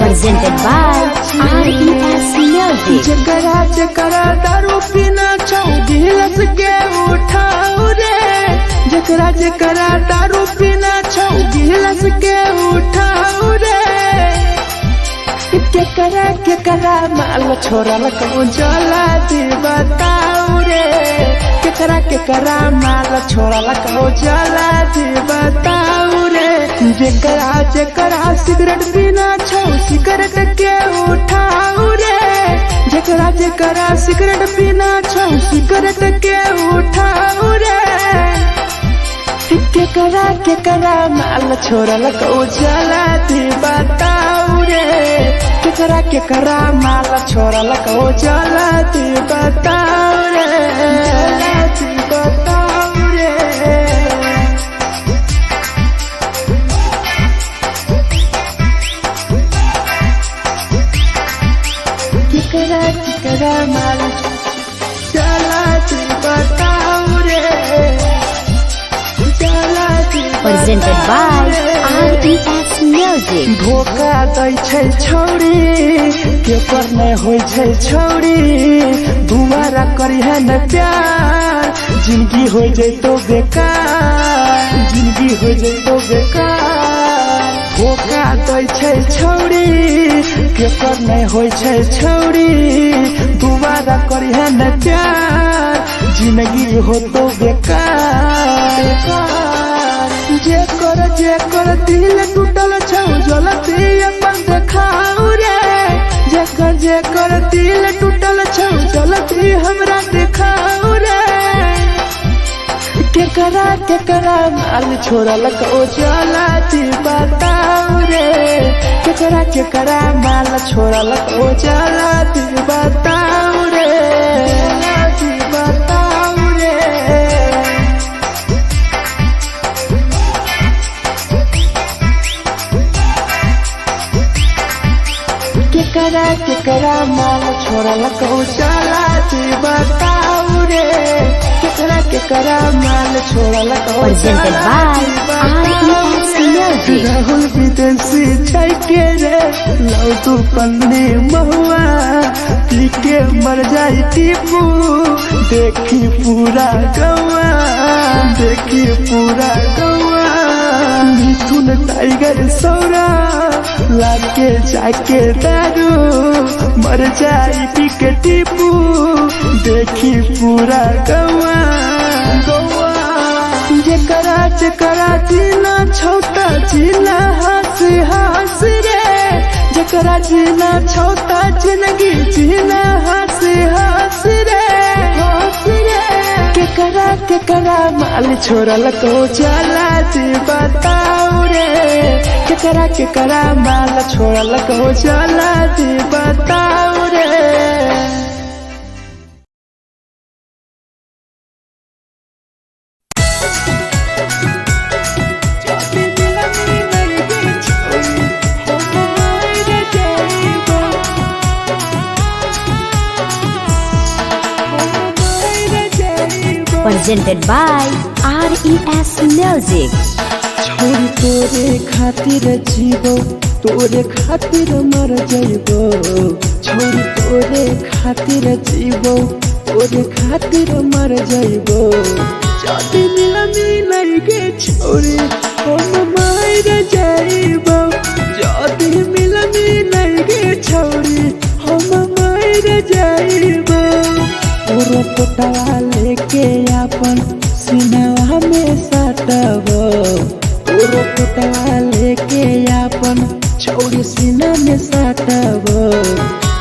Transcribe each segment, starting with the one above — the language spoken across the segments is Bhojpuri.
Presented by RES Music. जकरा जकरा दारू पीना गिलास के उठाओ रे, जकरा जकरा दारू पीना गिलास के उठाओ रे। केकरा माल छोड़ल कहूँ जला दी बताओ रे, केकरा माल छोड़ल कहूँ जला दी बताओ रे। जकरा सिगरेट पीना सिगरेट के उठाओ रे, जकरा सिगरेट पीना सिगरेट के उठाओ रे। केकरा माल छोड़ल कहूँ जला दी बताओ रे, केकरा माल छोड़ल कहूँ जला दी बताओ रे, जला दी बताओ रे। केकरा माल जला दी बताओ रे, जला दी। Presented by RES Music. धोखा दै छै छौरी के पर नहीं होय छै छौरी, दुबारा करिहे न प्यार जिंदगी हो जैतो बेकार, जिंदगी हो जैतो बेकार। धोखा दै छै छौरी के पर नहीं होय छै छौरी, दुबारा करिहे न प्यार जिंदगी हो तो बेकार। जेकर दिल टूटल छौ जलती अपन देखाओ रे, जेकर दिल टूटल छौ जलती हमरा देखाओ रे। केकरा माल छोड़ल कहूँ जला दी बताओ रे, केकरा माल छोड़ल कहूँ जला दी बताओ रे, जला दी बताओ रे। केकरा माल छोड़ल कहूँ जला दी बताओ रे, केकरा माल छोड़ल कहूँ Presented by RES Music. Rahul विदेशी छै के रे लौ तू पन्नी महुआ, पी के मर जाई टीपू देखी पूरा गौआ, देखी पूरा गौआ। मिथुन टाइगर सौरा लाके जाके दारू मर जाई पी के टीपू देखी पूरा गौआ, गौआ। जकरा जीना छोटा जीना हंसी हंसी रे, जकरा जीना छोटा जिंदगी जीना हंसी हंसी रे, हंसी रे। केकरा माल छोड़ल कहूँ जला दी बताओ रे, केकरा माल छोड़ल कहूँ जला दी बताओ रे। Presented by RES Music. छोरी तोरे खातिर जीवो तोरे खातिर मर जइबो, छोरी तोरे खातिर जीवो तोरे खातिर मर जइबो। जदी मिलन गे छोरी हम मर जइबो, जदी मिलन गे छोरी हम मर जइबो। तोरो पोटवा लेके अपन सीनवा में सटबो, तोरो पोटवा लेके अपन छौरी सीना में सटबो।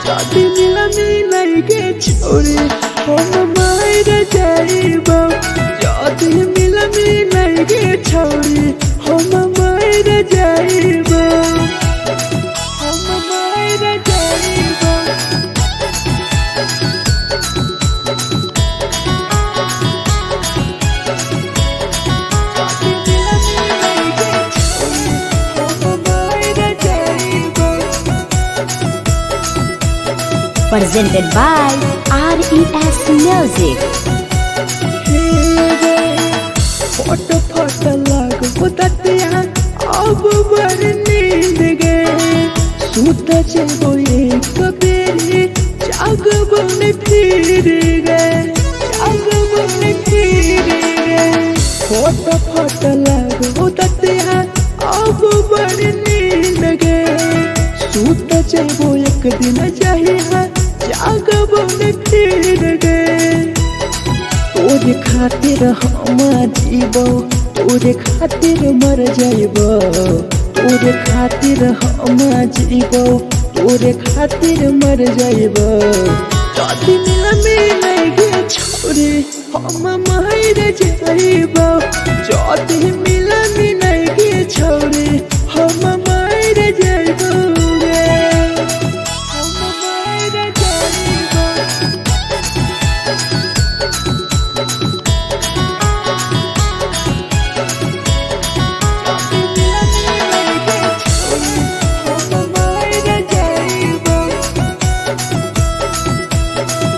जदी मिलन गे छोरी हम मर जइबो, जदी मिलन गे छोरी हम मर जइबो, हम मर जइबो। presented by RES Music. Photo photo लागो ततिया अब बर नींद गए सूत जेबो एक बेरी जागबो ने फिर गए फोटो फोटो लागो ततिया अब बर नींद गए सूत जेबो एक दिन चाहिए जागबो ने फिर गए तोरे खातिर हम जीबो तोरे खातिर मर जाइबो तोरे खातिर हम जीबो तोरे खातिर मर जाइबो जदी मिले गे छोरे हम मर जाइबो जदी मिले गे छोरे हम मर जाइबो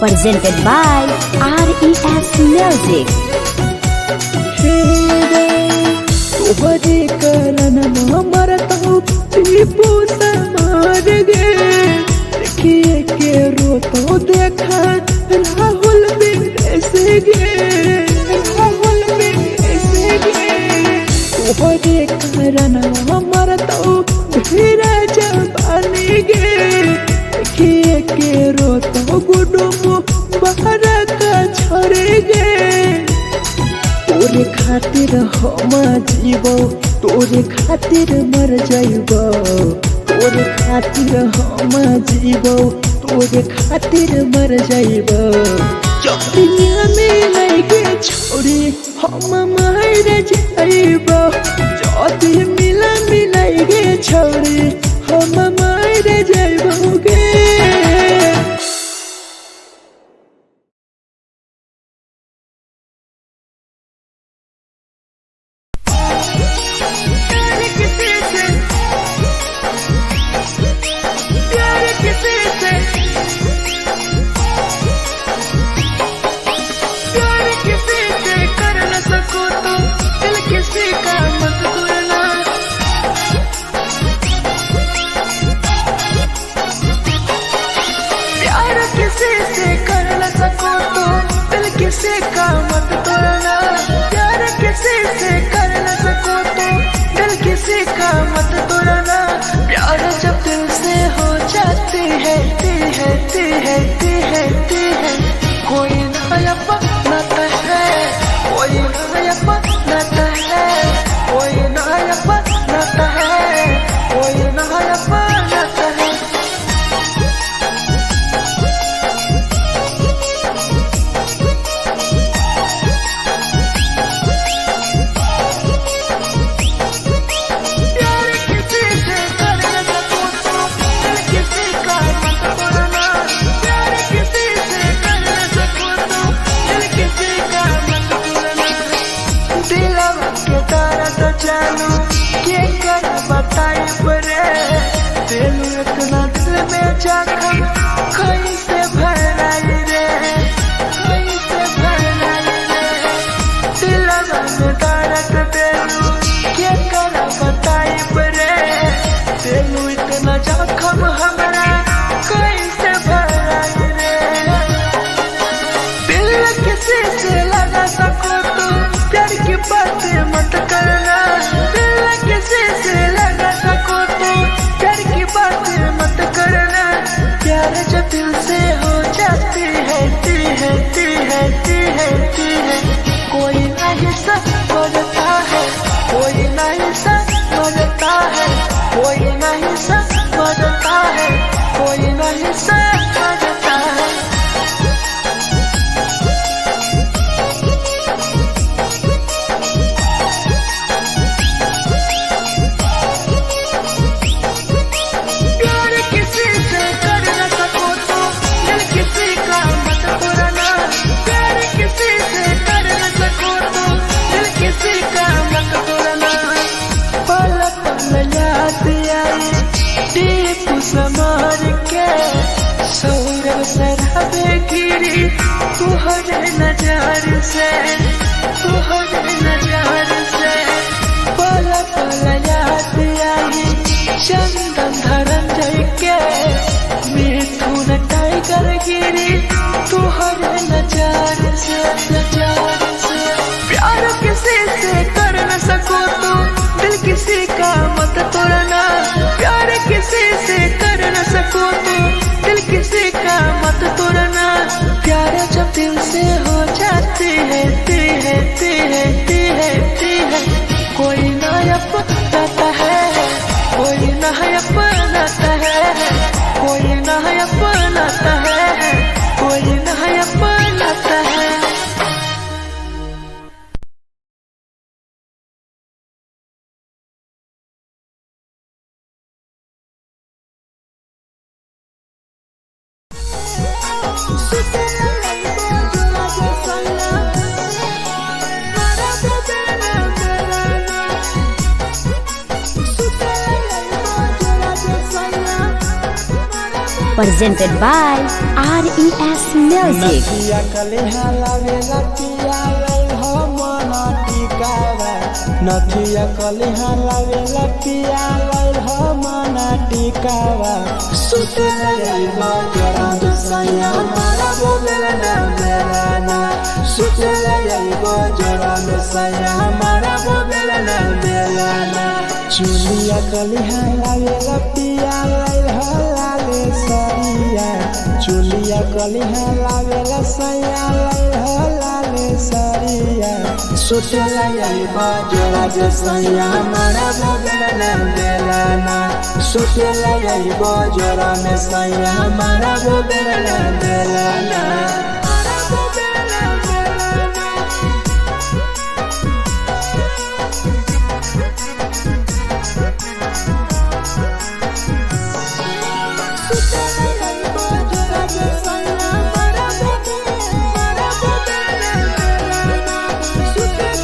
Presented by RES Music. तोहरे कारण हमर तो पीपू समार गे देखिए के रोतो देखा राहुल विदेश गे तोहरे कारण हमर तो भीरा जवानी गे देखिए के रोतो गुडुमो बाहर का छोड़े गे तोरे खातिर हम जीबो तोरे खातिर मर जाइबो तोरे खातिर हम जीबो तोरे खातिर मर जाइबो जदी मिले गे छोरे हम मर जाइबो जदी मिले गे छोरे हम मर जाइबो गे किसी का मत तोड़ना प्यार किसी से कर न सको तो दिल किसी का मत तोड़ना प्यार जब दिल से हो जाती है कोई नया बनाता है कोई नया बनाता है कोई नया बनाता है कोई नया बनाता है इतना दिल में जखम कैसे भराई रे कैसे भराई रे दिलवा में दर्द देलू क्या कर बताई रे देलू इतना जखम हमरा कैसे भराई रे दिल किसी से लगा सको तो प्यार की बातें मत करना दिल किसी से लगा सको तो प्यार की बातें मत करना प्यार जब दिल से गिरी तुहरे नजर से, तुहरे नजर से पल पल याद आई चंदन धरंजय के, मिथुन टाइगर गिरी तुहरे नजर से, नजर से। प्यार किसी से कर न सको तो दिल किसी का मत तोड़ना, प्यार किसी से कर न सको तो दिल किसी का मत तोड़ना। प्यार जब दिल से हो जाती है कोई ना अपनाता है, कोई ना अपनाता है, कोई ना अपनाता है, कोई ना अपनाता है। Presented by RES Music. नथिया कलिहा लावेला पिया लई हो मना टिकावा, नथिया कलिहा लावेला पिया लई हो मना टिकावा। सुते लई बजरा सैया मारा बोलेला ना बेलाना, सुते लई बजरा सैया मारा बोलेला ना बेलाना। चुलिया कलिहा लावेला पिया लई हो लाले सरिया, चुलिया कलिहा लावेला सैया लई हो लाले सरिया। सुते लई बजरा सैया मारा बोलेला ना बेलाना, सुते लई बजरा सैया मारा बोलेला ना बेलाना।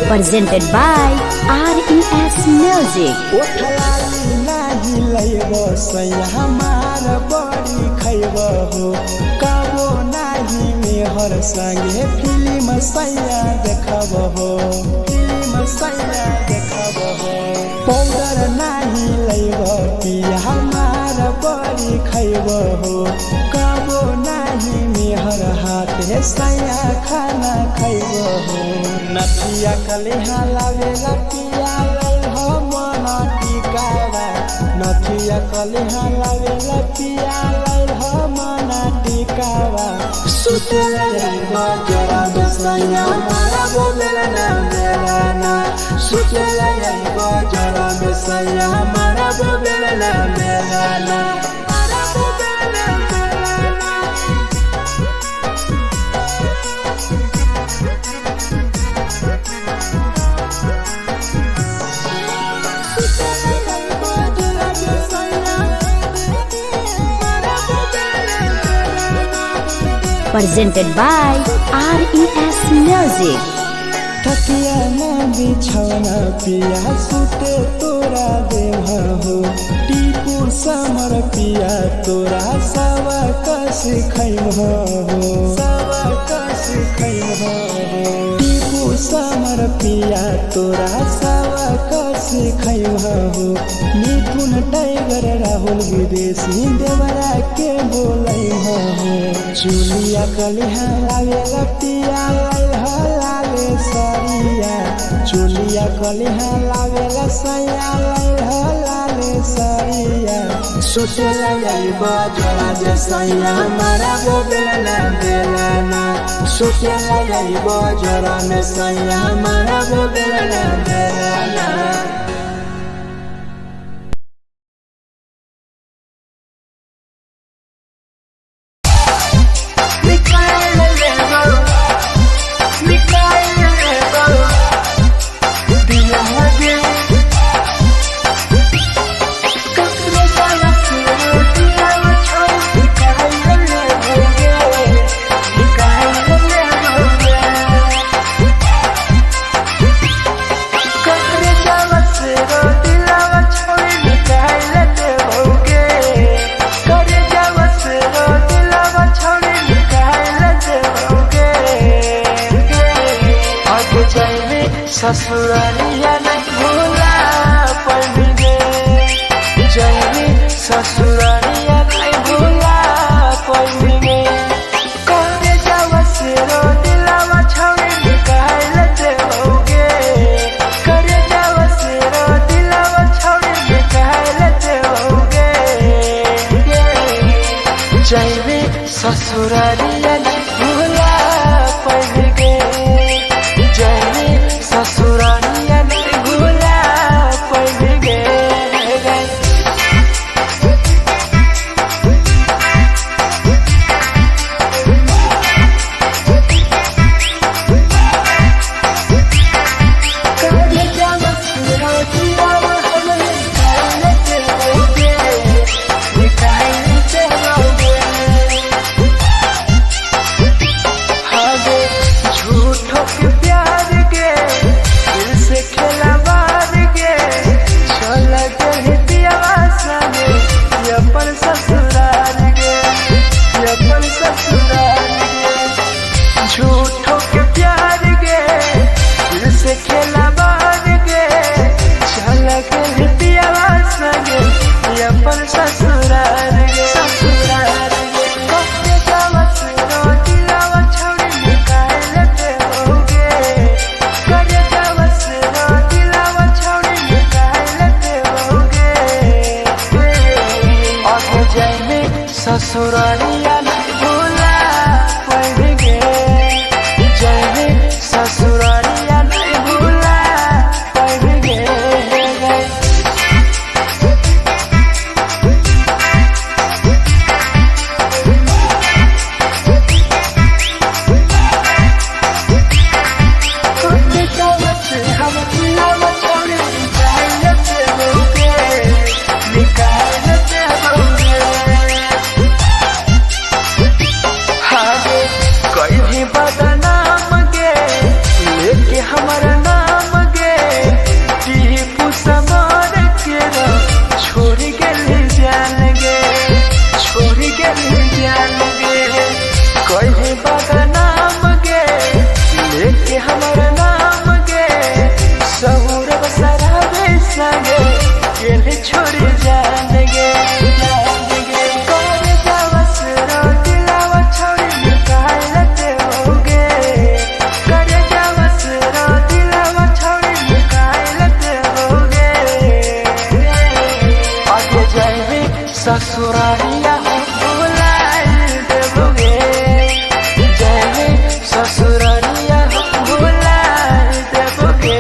Presented by RES Music. ओठलाली नाही लइबो सैया हमार बड़ी खइबो हो, कबो नाही मेहर संगे फिल्म सैया देखबो हो, फिल्म सैया देखबो हो। पाउडर नाही लइबो पिया हमार बड़ी खइबो हो, कबो नाही मेहर हाथे सैया खाना खइबो हो। नथिया कलिहा लावेला पिया लई हो मना टिकावा, नथिया कलिहा लावेला पिया लई हो मना टिकावा। सुते लई बजरा सैया मारा बोलेला ना बेलाना, सुते लई बजरा सैया मारा बोलेला ना बेलाना। Presented by RES Music. तकिया ना बिछौना पिया सुते तोरा देह हो, टीपू समर पिया तोरा सवा कस खैम हो, सवा कस खैम हो। टीपू समर पिया तोरा सवा कस खैम हो। मिथुन टाइगर राहुल विदेशी देवरा के बोलै हो। चुलिया कलिहा लावेला पिया लई हो लाले सरिया, चुलिया कलिहा लावेला सैया लई हो लाले सरिया। सुते लई बजरा सैया मारा बोलेला ना बेलाना, सुते लई बजरा सैया मारा बोलेला ना बेलाना। आगे जाए ससुरारिया नहीं भूला पड़ेंगे, जाए ससुरारिया नहीं भूला पड़ेंगे। करे जावा से रो दिलावा छावे निकाल देओगे, करे जावा से रो दिलावा छावे निकाल देओगे। जाए ससुरारिया नहीं भूला पड़ेंगे, जाए ससुरारिया नहीं भूला पड़ेंगे। झूठों के प्यार गे दिल से खेला बार गे, चल के पियावा संगे अपन ससुराल गे, ससुराल गे। कटे जावा से रो दिलावा छौड़ी निकाल देओगे, करे जावा से रो दिलावा छौड़ी निकाल देओगे। आगे जाए ससुरालिया नहीं भूला पड़ेंगे, जाए ससुरालिया नहीं भूला पड़ेंगे। बदनाम गे लेके हमारा नाम गे, टीपू समार के छोड़ गए जान गे, छोड़ गए जान गे। कहीं बदनाम गे लेके हमारा नाम गे, सहूर बसरावे संगे गेले छोड़ जान गे, जान गे। करे जावा से रो दिलावा छौड़ी निकाल देओगे, करे जावा से रो दिलावा छौड़ी निकाल देओगे। आगे जाए ससुरालिया भूला देओगे, जाए ससुरालिया भूला देओगे।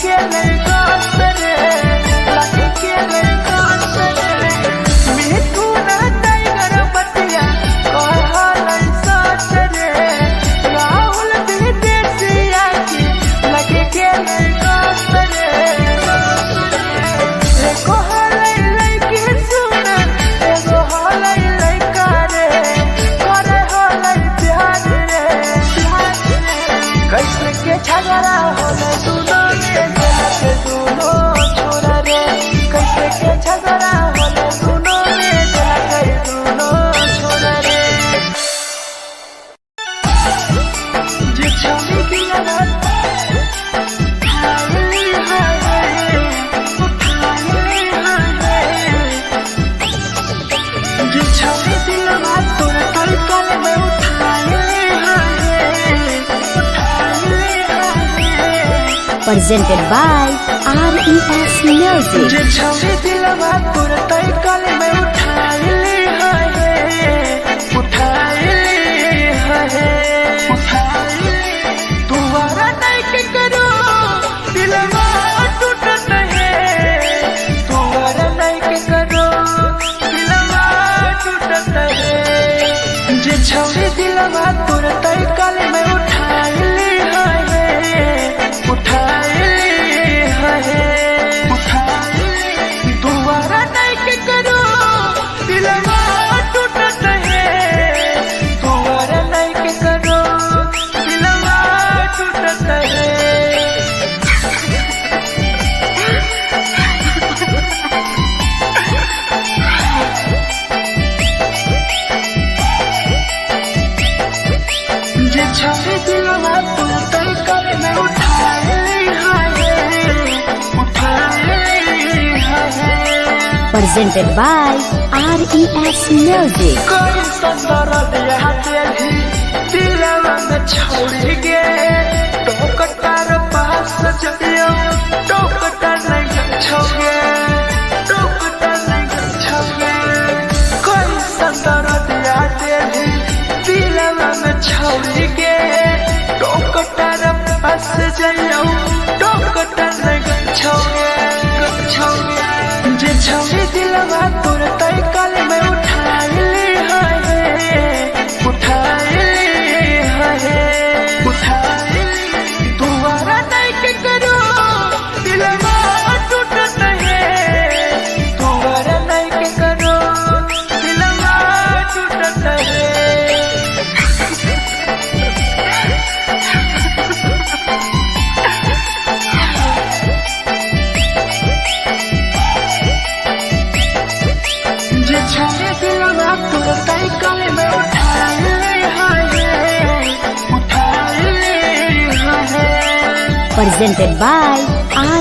के लगा रे लगे के लगा रे मिठू ना टाइगर बतिया कहल साथ रे राहुल विदेशिया के लगे के लगा रे एको हलै लइके सुन एगो हलै लइका रे करे हलै प्यार रे कैसे के झगड़ा होले दुनो में के दुनो छोरा रे कैसे के झगड़ा होले दुनो में के दुनो छोरा रे जे छवि की याद हाय हाय जे छवि दिलवा तोर कल में उठाए presented by RES Music. जे छवि दिलवा तोर कल में उठाए तुम्हारा नहीं के करो दिलवा टूटत है तुम्हारा नहीं के करो दिलवा टूटत है जे छवि दिलवा तोर कल में उठाए तुम्हारा नहीं के करो दिलवा टूटत है तुम्हारा नहीं के करो दिलवा टूटत है जे छवि दिलवा तोर कल में उठाए Presented by RES Music. कोई संदर दिया तेरी दिलवा में छोड़ के टोकटार पास चलियो टोकटार नहीं छोगे टोकटार नहीं छोगे कोई संदर दिया तेरी दिलवा में छोड़ के टोकटार पास चलियो टोकटार नहीं छोगे जे छवि दिलवा तोर कल में उठाए तुम्हारा नहीं के करो दिलवा टूटत है तुम्हारा नहीं के करो दिलवा टूटत है जे छवि दिलवा तोर कल में उठाए Presented by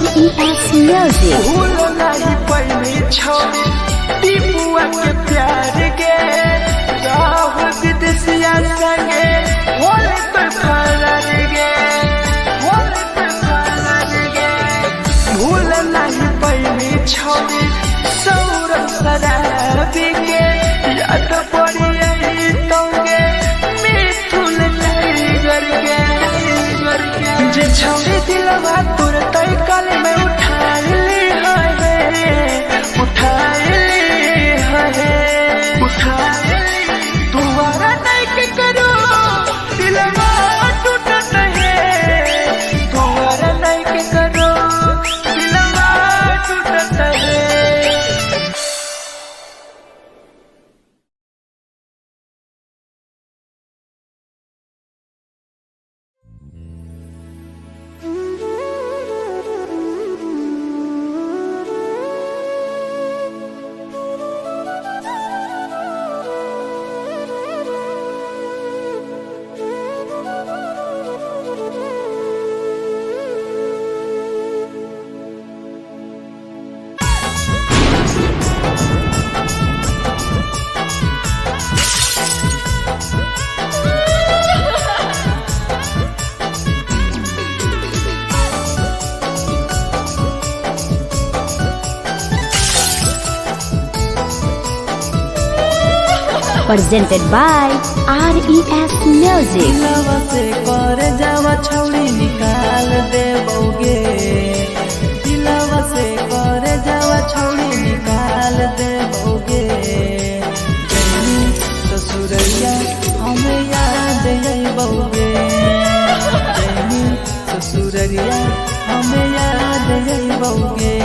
RES Music. भूल नहीं पहली छवि टीपुआ के प्यार के राहुल विदेशिया संगे होले तो फरार गे भूल नहीं पहली छवि सौरभ शराबी के याद पड़ी यही तोगे मिथुन टाइगर के जे छवि दिलवा तोर कल में उठाए तुम्हारा नहीं के करो दिलवा टूटत है तुम्हारा नहीं के करो दिलवा टूटत है presented by RES Music. लवा से कर जावा छौड़ी निकाल देबोगे जइबौगे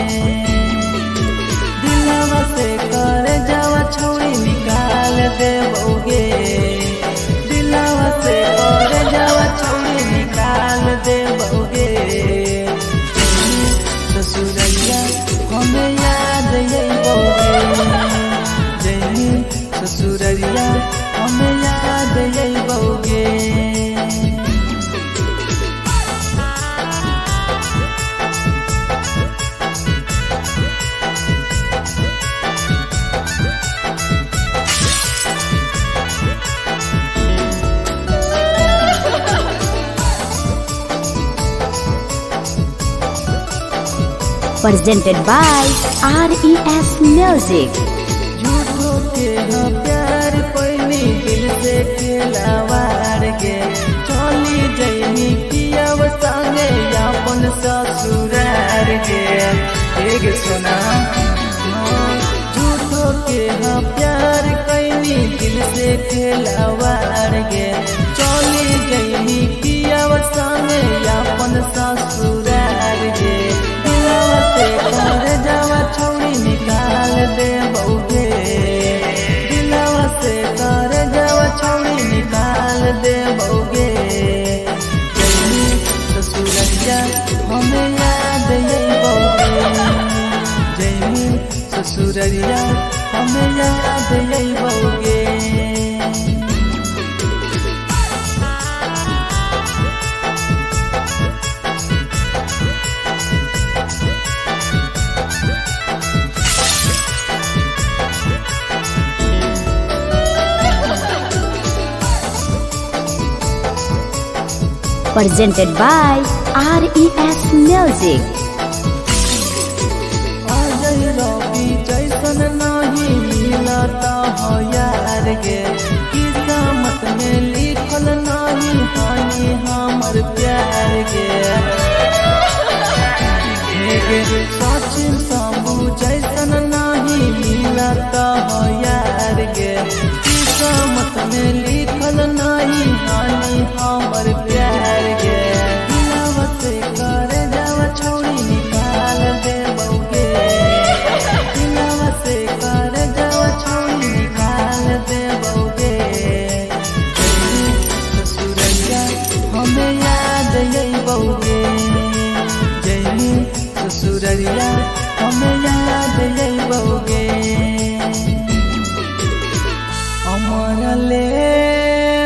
दिलवा से कर जावा छौरी निकाल देबौगे दिलवा से कर जावा छौरी निकाल देबौगे ससुरैया हमें याद अइबौगे जइनी ससुरैया हमें याद अइबौगे presented by RES Music. झूठो के हाँ प्यार पैनी दिल से खिलावार गे चली जैनी किया संगे अपन ससुरार गे एक सुना झूठो के हाँ प्यार कैनी दिल से खिलावार गे चली जैनी किया संगे अपन ससुरार गे कर जावा छौरी निकाल देबौगे दिलवा से कर जावा छौरी निकाल देबौगे जइनी ससुरैया हमें याद अइबौगे जइनी ससुरैया हमें याद अइबौगे Presented by RES Music. Ajay रवि जैसन नहीं मिलता हो यार गे किस्मत में लिखल नहीं हानि हमर प्यार गे सचिन शंभू जैसन नहीं मिलता हो यार गे किस्मत में लिखल नहीं हानि हमर प्यार गे दिलवा से कर जावा छौरी निकाल देबौगे दिलवा से कर जावा छौरी निकाल देबौगे ससुरैया हमें याद अइबौगे जइनी ससुरैया हमें याद अइबौगे अमर ले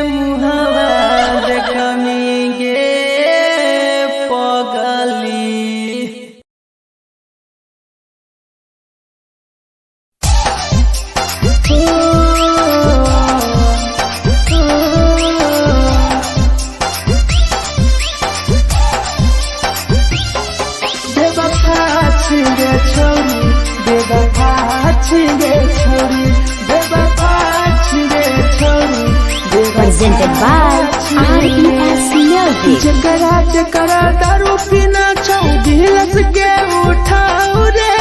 मुहावा देखनी गे पगली बेवफा छिगे छौरी बेवफा छिगे छौरी बेवफा छिगे छौरी Presented by RES Music. जकरा जकरा दारू पीना छौ गिलास के उठाऊ रे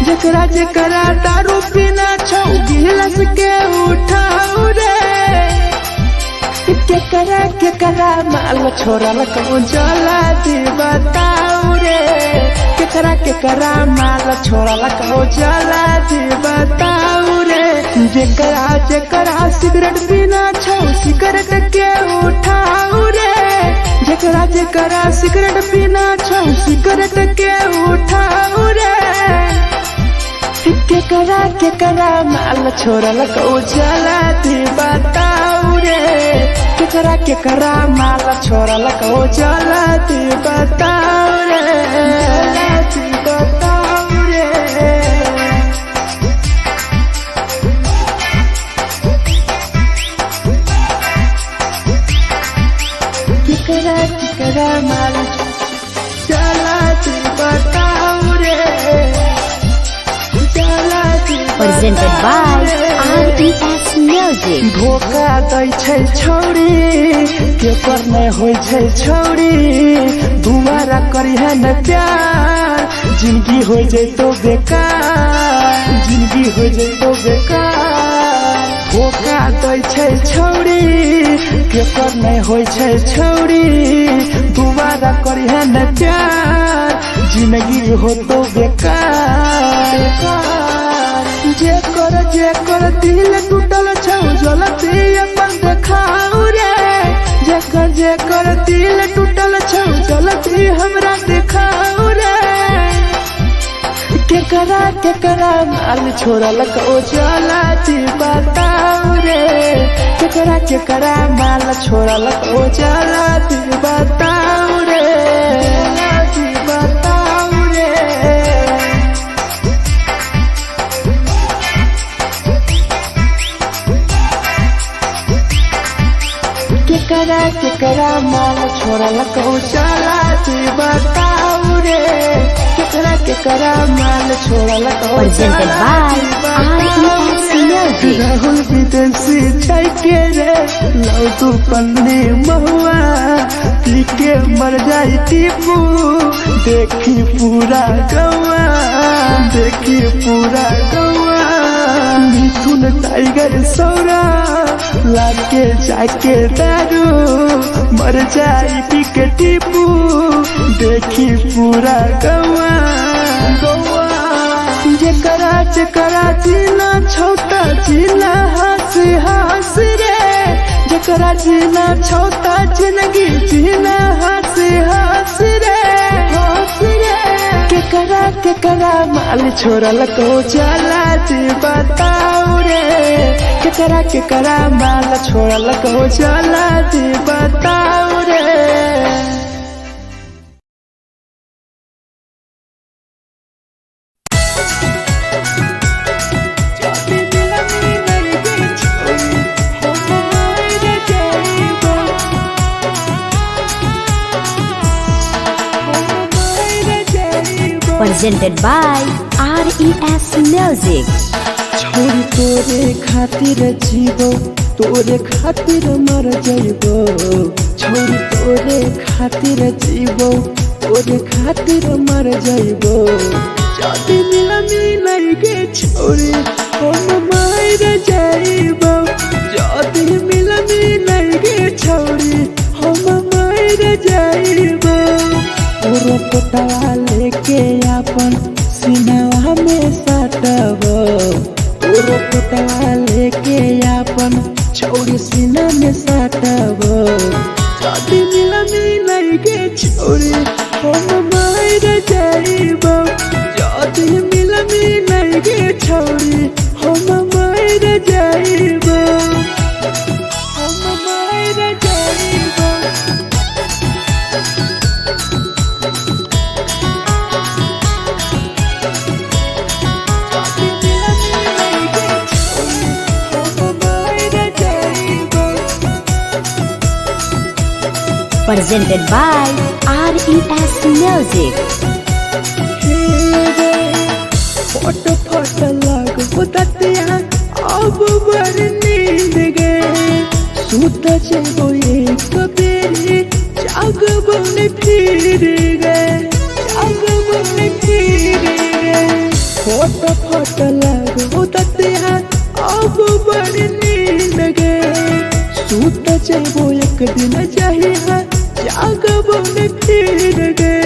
जकरा जकरा दारू पीना छौ गिलास के उठाऊ रे केकरा माल छोड़ल कहूँ जला दी बताऊ रे केकरा माल छोड़ल कहूँ जला दी बताऊ रे जकरा जकरा सिगरेट पीना छौ सिगरेट के उठाऊ रे जकरा जकरा सिगरेट पीना छौ सिगरेट के उठाऊ रे केकरा माल छोड़ल कहूँ जला दी बताऊ रे केकरा माल छोड़ल कहूँ जला दी बताऊ रे जला दी बताऊ रे केकरा माल जला दी बताऊ रे जला दी Presented by RES Music. धोखा दै छै छौरी केकर नहीं होय छै छौरी दुबारा करिहे न प्यार जिंदगी हो जैतो बेकार जिंदगी हो जैतो बेकार धोखा दै छै छौरी केकर नहीं होय छै छौरी दुबारा करिहे न प्यार जिंदगी हो तो बेकार। जेकर दिल टूटल छौ जलती अपन देखाऊ रे। जेकर दिल टूटल छौ जलती हमरा देखाऊ रे। केकरा माल छोड़लक ओ जलती बताऊ रे। केकरा माल छोड़लक ओ जलती बताऊ रे। बताऊ रे। केकरा माल छोड़लक ओ जलती बताऊ रे। केकरा माल छोड़लक ओ Presented by RES Music. Rahul विदेशी के रे लौ तू पन्नी महुआ पी के मर जाई टीपू। देखी पूरा गौआ मिथुन टाइगर सौरा लाके जाके दारू मर जाई पी के टीपू। देखी पूरा गौआ जेकरा जीना छोटा जीना हंस रे। जेकरा जीना छोटा जिंदगी जीना हंस रे। केकरा माल छोड़लक ओ जलती बताऊ रे। केकरा माल छोड़लक ओ जलती बताऊ रे। Presented by RES Music. छोरी तोरे खातिर जीवो तोरे खातिर मर जाइबो। छोरी तोरे खातिर जीवो तोरे खातिर मर जाइबो। जदी मिलन गे छोरी हम मर जाइबो। जदी मिलन गे छोरी हम मर जाइबो। पूरा पोटवा लेके अपन सीनावा में साटबो। पूरा पोटवा लेके अपन छोरी सीना में साटबो। जदी मिलन गे छोरी हम मर जाइबो। जदी मिलन गे छोरी हम मर जाइबो। हम मर जाइबो। Presented by RES Music. फट लागो ततिया अब बड़ नींद गए। सुत जेबो एक बेरी जागबो ने फिर गए। फट लागो ततिया अब बड़ नींद गए। सुत जेबो एक दिन चाहिए जागबो ने फिर गए।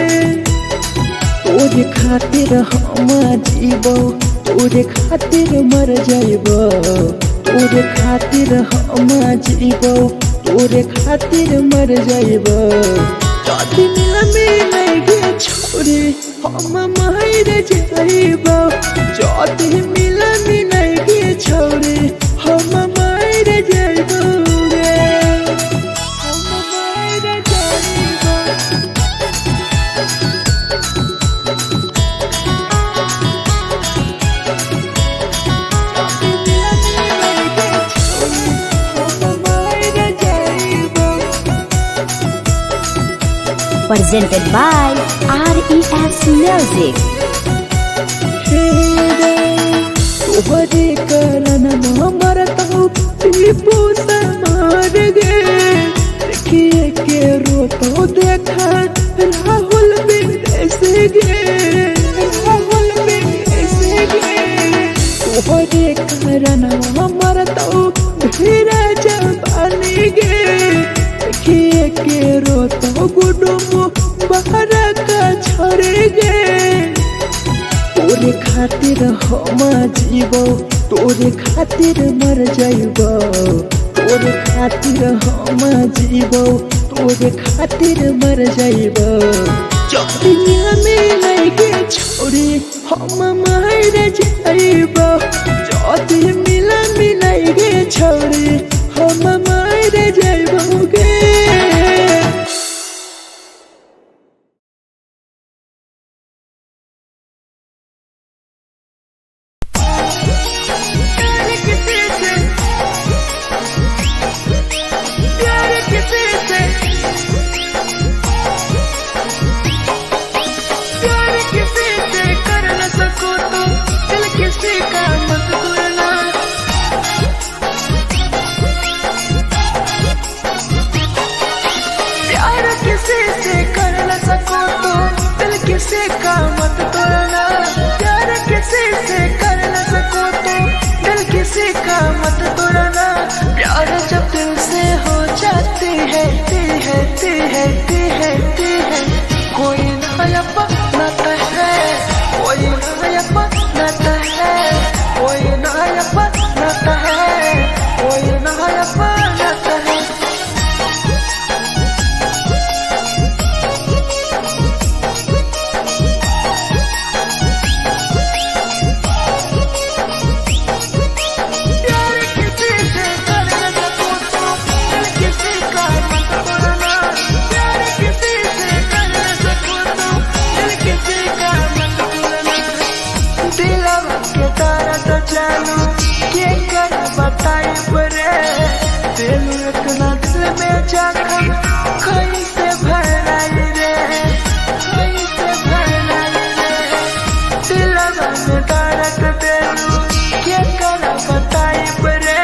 तोरे खातिर हम जीबो तोरे खातिर मर जाइबो। तोरे खातिर हम जीबो तोरे खातिर मर जाइबो। जदी मिलन गे छोरी हम मर जाइबो। जदी मिलन गे छोरी हम मर जाइबो रे। हम मर जाइबो। Presented by RES Music. तोहरे कारण मरत हूँ टीपू से मार गे। देखिए के रोतो देखा राहुल विदेशी गे। तोहरे कारण मरत हूँ धीरज पानी गे। देखिए के रोतो गुडुम बहरा छोड़ी गे तोरे खातिर हम जीवो तोरे खातिर मर जाइबो तोरे खातिर हम जीवो तोरे खातिर मर जाइबो चौकिया में लगे छोड़ी हम मर जाइबो जदी मिला मिलाइगे छोड़ी हम मर जाइबो गे किसी का मत तोड़ना प्यार किसी से कर न सको तो दिल किसी का मत तोड़ना प्यार जब दिल से हो जाती है कोई नया बनाता है कोई नया बनाता है कोई नया बनाता है कोई नया बनाता है जानू के कर बताई परे दिल इतना दिल में जखम कैसे भराई रे कैसे भराई रे दिलवा में दर्द दिलू के कर बताई परे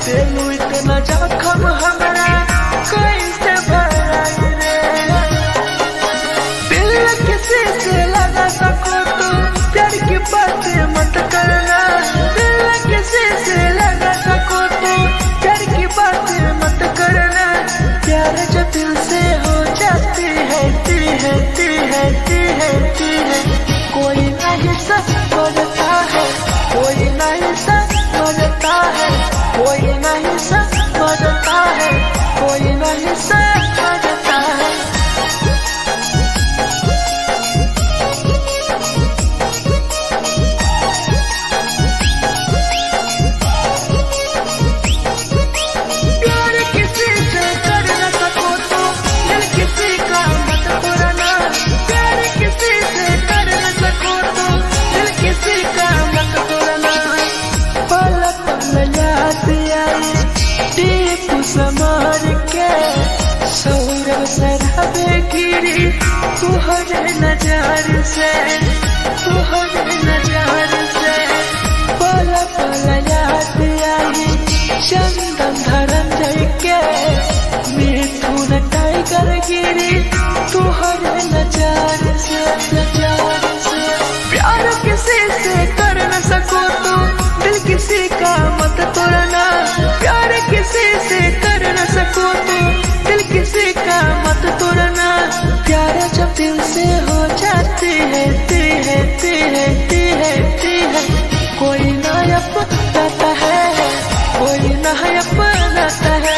दिल इतना जखम हमरा कैसे भराई रे दिल किसी से लगा सको तो प्यार की बातें मत करना किसी से लगा सको तो प्यार की बातें मत करना प्यार जो दिल से हो जाती है कोई नहीं समझता है कोई नहीं समझता है कोई नहीं समझता है कोई नहीं समझता है समार के सौरभ सराबे गिरी तुहरे नजार से पल पल याद आई चंदन धरंजय के मिथुन टाइगर गिरी तुहरे नजार से प्यार किसी से कर न सको तो दिल किसी का मत तोड़ना प्यार किसी से कर न सको तो दिल किसी का मत तोड़ना प्यार जब दिल से हो जाती है कोई नया बनाता है कोई नया बनाता है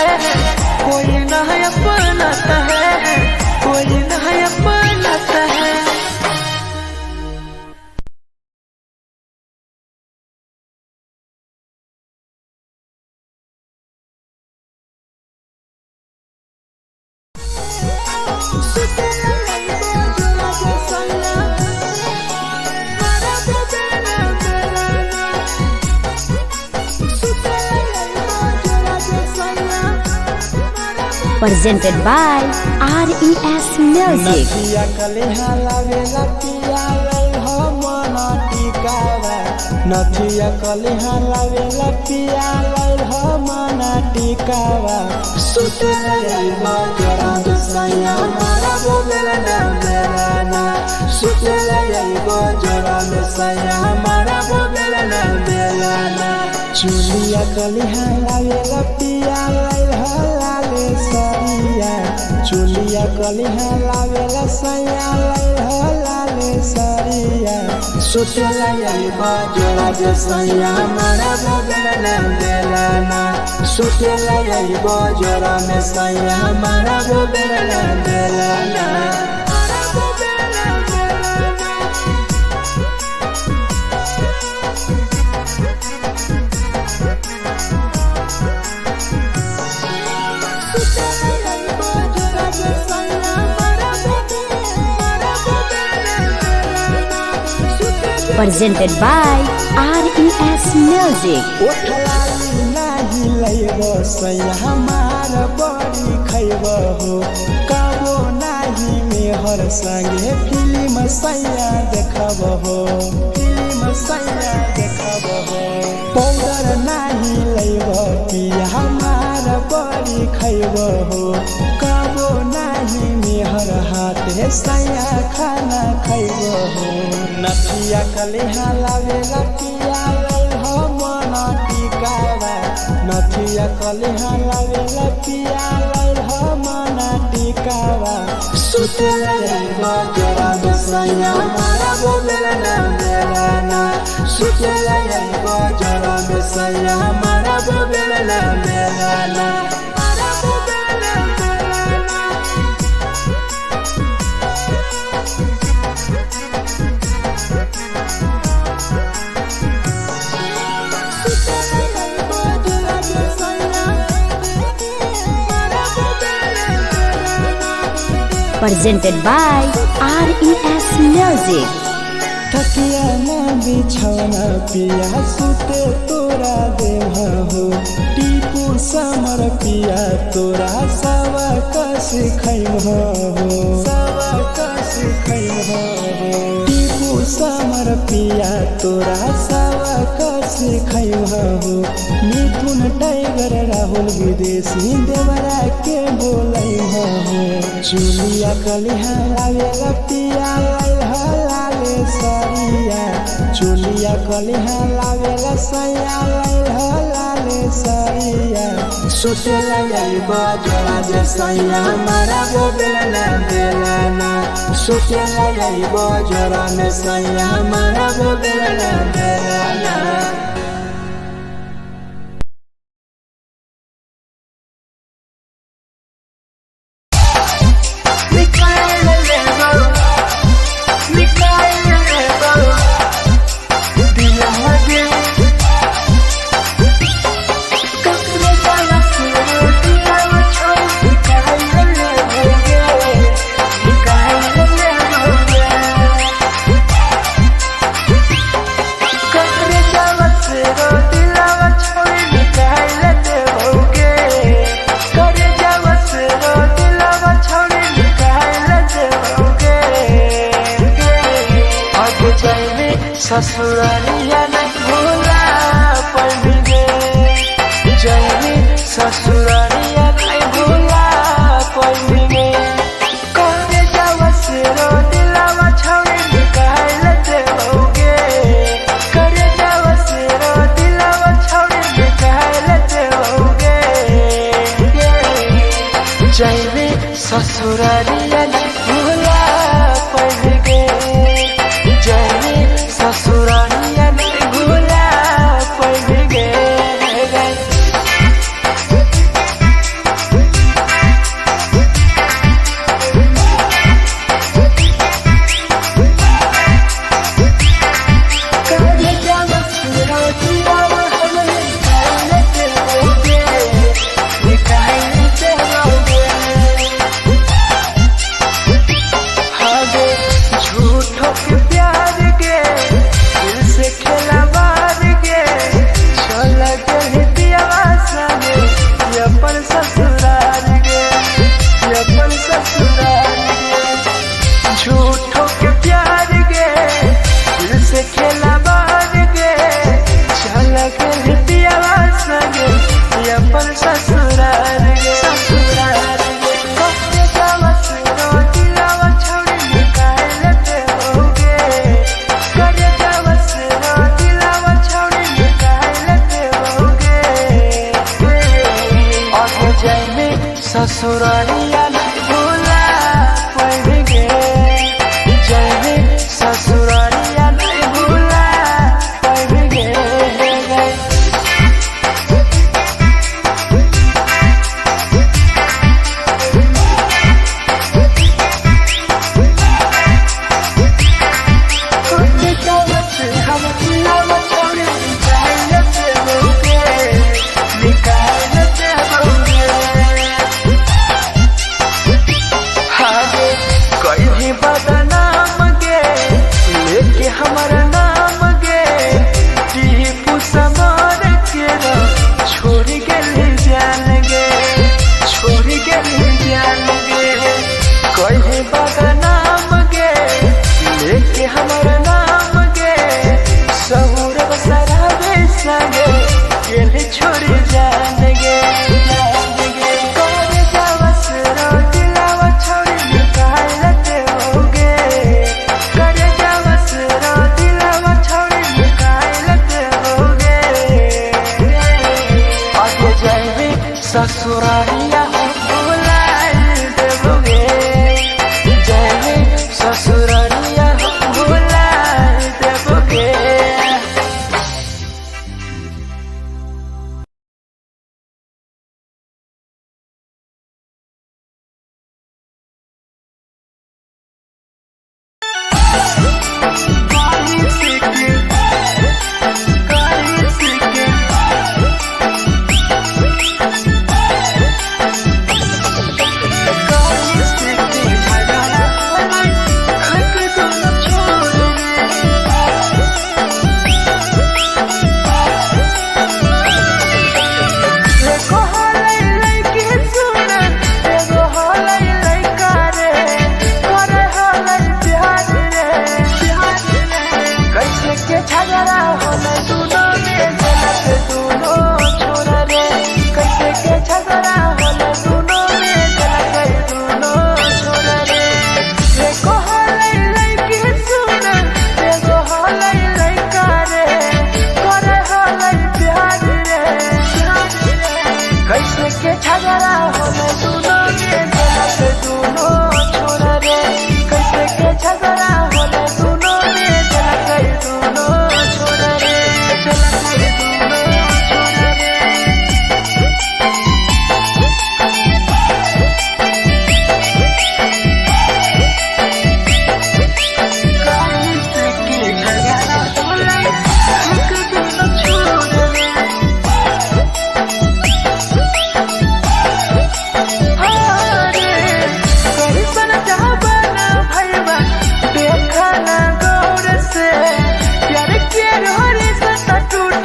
कोई नया बनाता है कोई नया बनाता है presented by RES Music. नथिया कलिहा लावेला पिया लई हम टिकावा नथिया कलिहा लावेला पिया लई हम टिकावा सुते लईबा जरा दसया मारा बोलेला ना मेरा सुते लईबा जरा दसया मारा बोलेला ना बेलाना चुलिया कलिहा लावेला पिया लाले सरिया चुलिया कलिहा लावेला सैया लाले सरिया सुतेला यही बाजोरा जे सैया मारा बेलाना बेलाना सुतेला यही बाजोरा में सैया मारा बेलाना बेलाना Presented by RES Music. ओठलाली नाही लैब सैया हमार बड़ी खैब हो कबो नाही मेहर संगे फिल्म सैया देखब हो फिल्म सैया देखब हो पाउडर नाही लैब पिया हमार बड़ी खैब हो कबो नाही मेहर हाथे सैया खाना खैब हो नथिया कलिहा लावेला पिया हो मन टिकावा नथिया कलिहा लावेला पिया हो मन टिकावा सुतेला यही बाजोरा में सैया मारा बेलाना बेलाना सुतेला यही बाजोरा में सैया मारा बेलाना बेलाना Presented by RES Music. थकिया न बिछौना पिया सुते तोरा देह हो टीपू समर पिया तोरा सवा कस खैम हो सवा कस खैम हो टीपू समर पिया तोरा सवा कस खैम हो मिथुन टाइगर राहुल विदेशी देवरा के बोलै हो चुलिया कलिहा लावेला पिया लाले सरिया चुलिया कलिहा लावेला सैया लाले सरिया सुतेला यही बाजोरा जे सैया मारा बेलाना बेलाना सुतेला यही बाजोरा में सैया मारा बेलाना बेलाना ससुरालिया नहीं भूला पड़ेंगे जैनी ससुरालिया नहीं भूला पड़ेंगे करे जावा से रो दिलावा छावे निकाल लेते होगे करे जावा से रो दिलावा छावे निकाल लेते होगे जैनी ससुरालिया नहीं भूला पड़ेंगे ससुरालिया नहीं भूला पड़ेंगे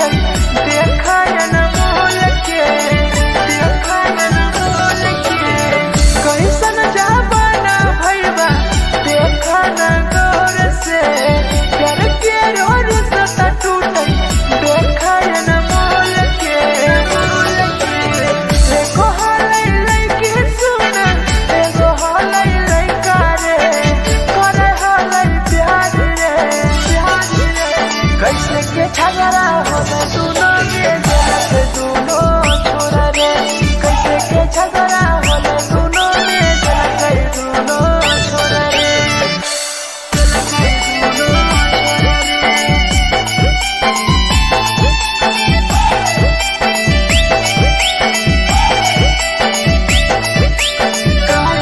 टूटे देखा न मोल के देखा न मोल के कैसन जाबाना भैया देखा न गौर से प्यार के रोर सता टूटे देखा न मोल के देखो हालै लैके सुन एगो हालै लैका रे करे हालै प्यार रे कैसे के झगड़ा होले दुनो में जलत दुनो छोरा रे कैसे के झगड़ा होले दुनो में जलत दुनो छोरा रे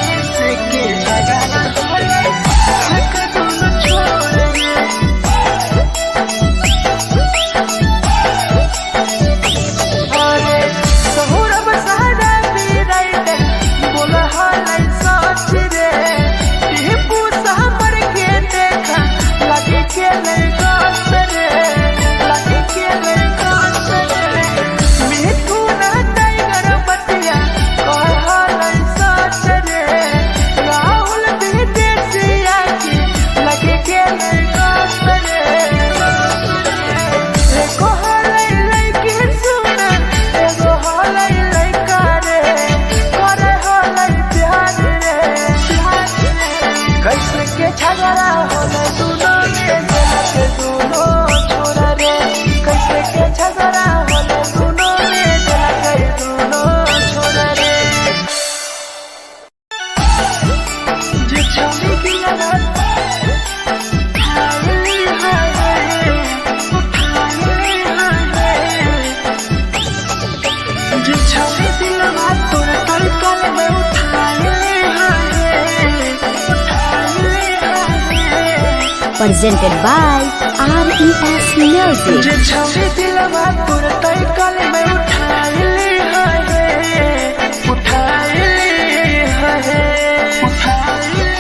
कैसे के झगड़ा होले दुनो छोरा रे अरे सहुरब सहारा पीराइटे बोला हालै सच रे टिपू सामर के देखा लगे के ले गास रे लगे के ले गास रे मिठू ना टाइगर बतिया कह हालै सच रे राहुल विदेशिया की लगे के ले गास रे देखो हालै लैके सुन एगो हालै लैका रे करे हालै प्यार रे कैसे के झगड़ा होले दुनो में जलत दुनो छोरा रे कैसे के झगड़ा होले दुनो में जलत दुनो छोरा रे जे छौरी दिलवा उठाइली हाय उठाइली हाय जे छौरी दिलवा तोर तलकल में उठाइली हाय उठाइली हाय presented by RES Music. जे छौरी दिलवा तोर तलकल में उठाइली हाय उठाइली हाय उठाइली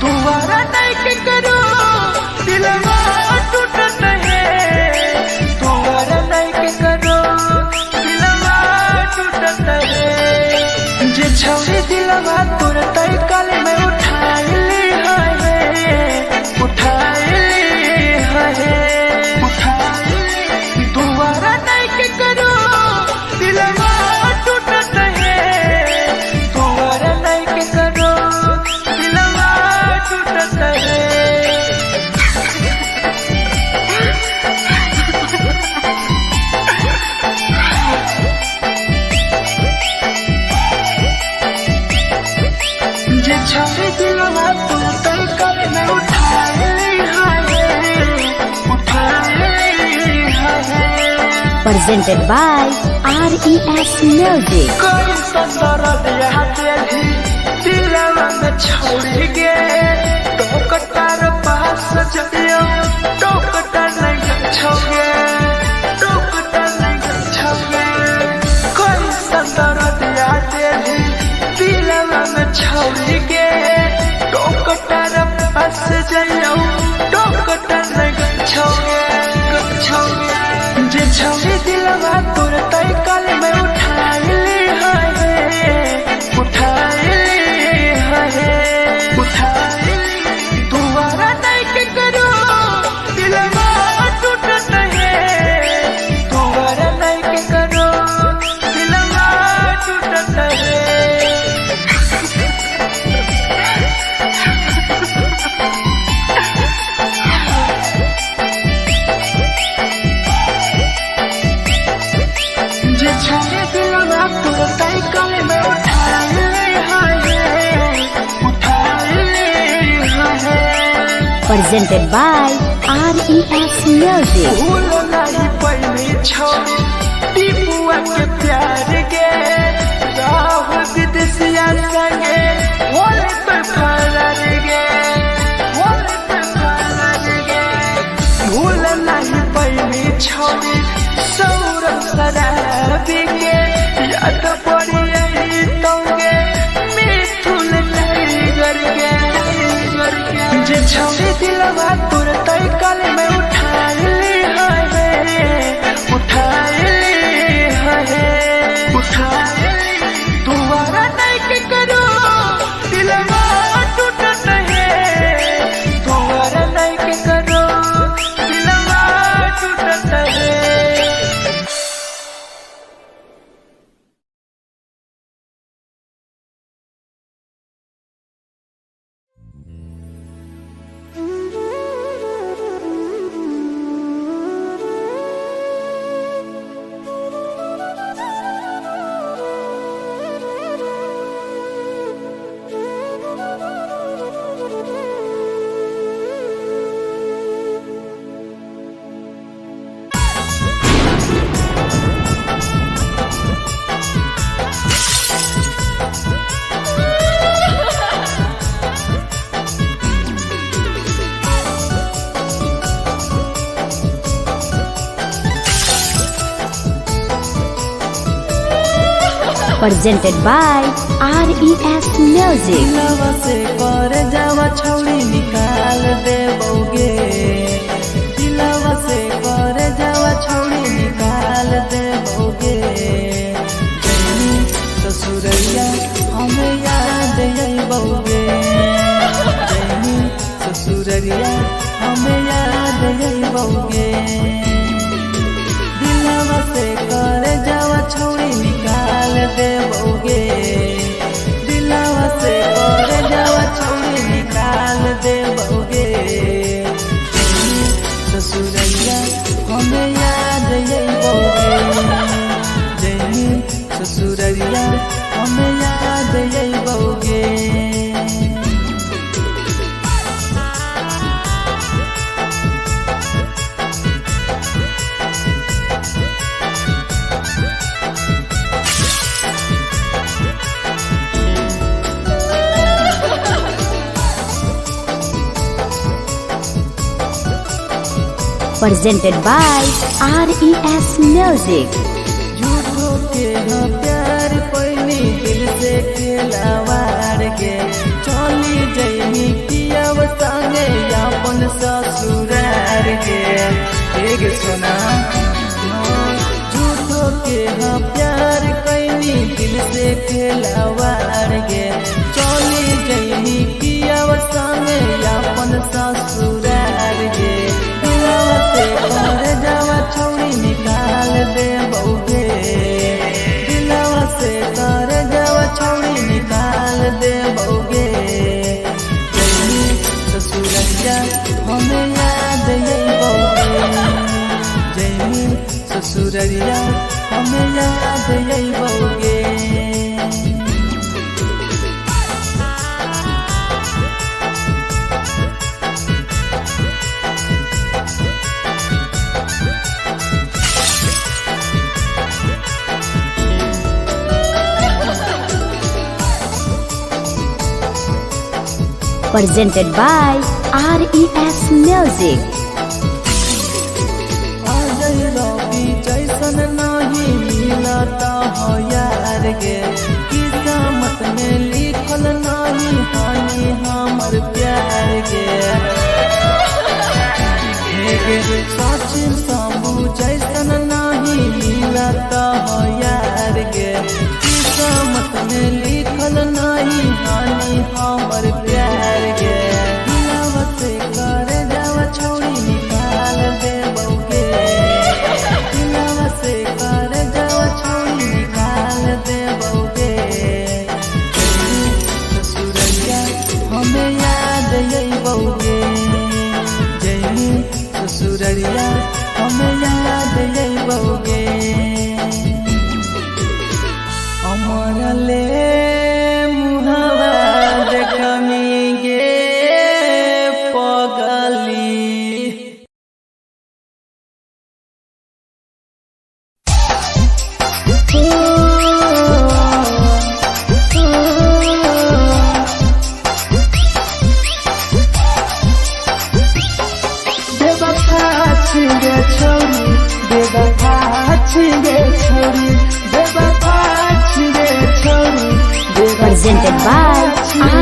तुम्हारा नहीं के करो दिलवा टूटत है तुम्हारा नहीं के करो दिलवा टूटत है जे छौरी दिलवा तोर तलकल में उठाइली हाय उठाइली हाय उठाइली तुम्हारा नहीं के करो दिलवा टूटत है तुम्हारा नहीं के करो दिलवा टूटत है जे छौरी दिलवा तोर तलकल में उठाइली हाय उठाइली हाय Presented by RES Music. कोई संदर दिया तेरी दिलवा में छोड़ी गे टोकटार पास जइयो टोकटार नहीं छोगे टोकटार नहीं छोगे कोई संदर दिया तेरी दिलवा में छोड़ी गे टोकटार पास जइयो टोकटार नहीं छोगे छोगे जे छौरी दिलवा तोर तलकल में उठाइली हाय उठाइली हाय उठाइली तुम्हारा नहीं के करो दिलवा टूटत है तुम्हारा नहीं के करो दिलवा टूटत है जे छौरी दिलवा तोर तलकल में उठाइली हाय उठाइली हाय Presented by RES Music. भूल नहीं पहली छोड़ी टीपुआ के प्यार के राहुल विदेशिया संगे होले तो फरार गे होले तो फरार गे भूल नहीं पहली छोड़ी सौरभ शराबी के याद पड़ी यही तोगे मिथुन टाइगर के जे छौरी दिलवा तोर तलकल में उठाइली हाय Presented by RES Music. दिलवा से कर जावा छौड़ी निकाल देबोगे, दिलवा से कर जावा छौड़ी निकाल देबोगे। जैनी ससुरैया हमें याद अइबोगे, जैनी ससुरैया हमें याद अइबोगे। दिलवा से कर जावा छौड़ी निकाल देबोगे, दिलवा से कर जावा छौड़ी निकाल देबोगे। ससुरैया हमें याद अइबोगे, जैनी ससुरैया हमें याद अइबोगे। Presented by RES Music. झूठो के हाँ प्यार पैनी दिल से खिलावार के, चली जैनी पियाव संगे अपन ससुरार के। एक सुना झूठो के हाँ प्यार कैनी दिल से खिलावार के, चली जैनी पियाव संगे अपन ससुरार के। दिलवा से कर जावा छौड़ी निकाल देबोगे, दिलवा से कर जावा छौड़ी निकाल देबोगे। जैनी ससुरैया हमें याद अइबोगे, जैनी ससुरैया हमें याद अइबोगे। Presented by RES Music. Ajay रवि जैसन नहीं मिलता हो यार गे, किस्मत में लिखल नहीं हानि हमर प्यार गे। सचिन शंभू जैसन नहीं मिलता हो यार गे, किस्मत में लिखल नहीं हानि हमर प्यार गे। दिलवा से कर जावा छौड़ी निकाल देबोगे, दिलवा से कर जावा छौड़ी निकाल देबोगे। ससुरैया हमें याद अइबोगे, जैनी ससुरैया हमें याद अइबोगे। अमर ले मुहावा देखनी गे पगली। बेवफा छिगे छौरी, बेवफा छिगे छौरी, बेवफा छिगे छौरी, Presented by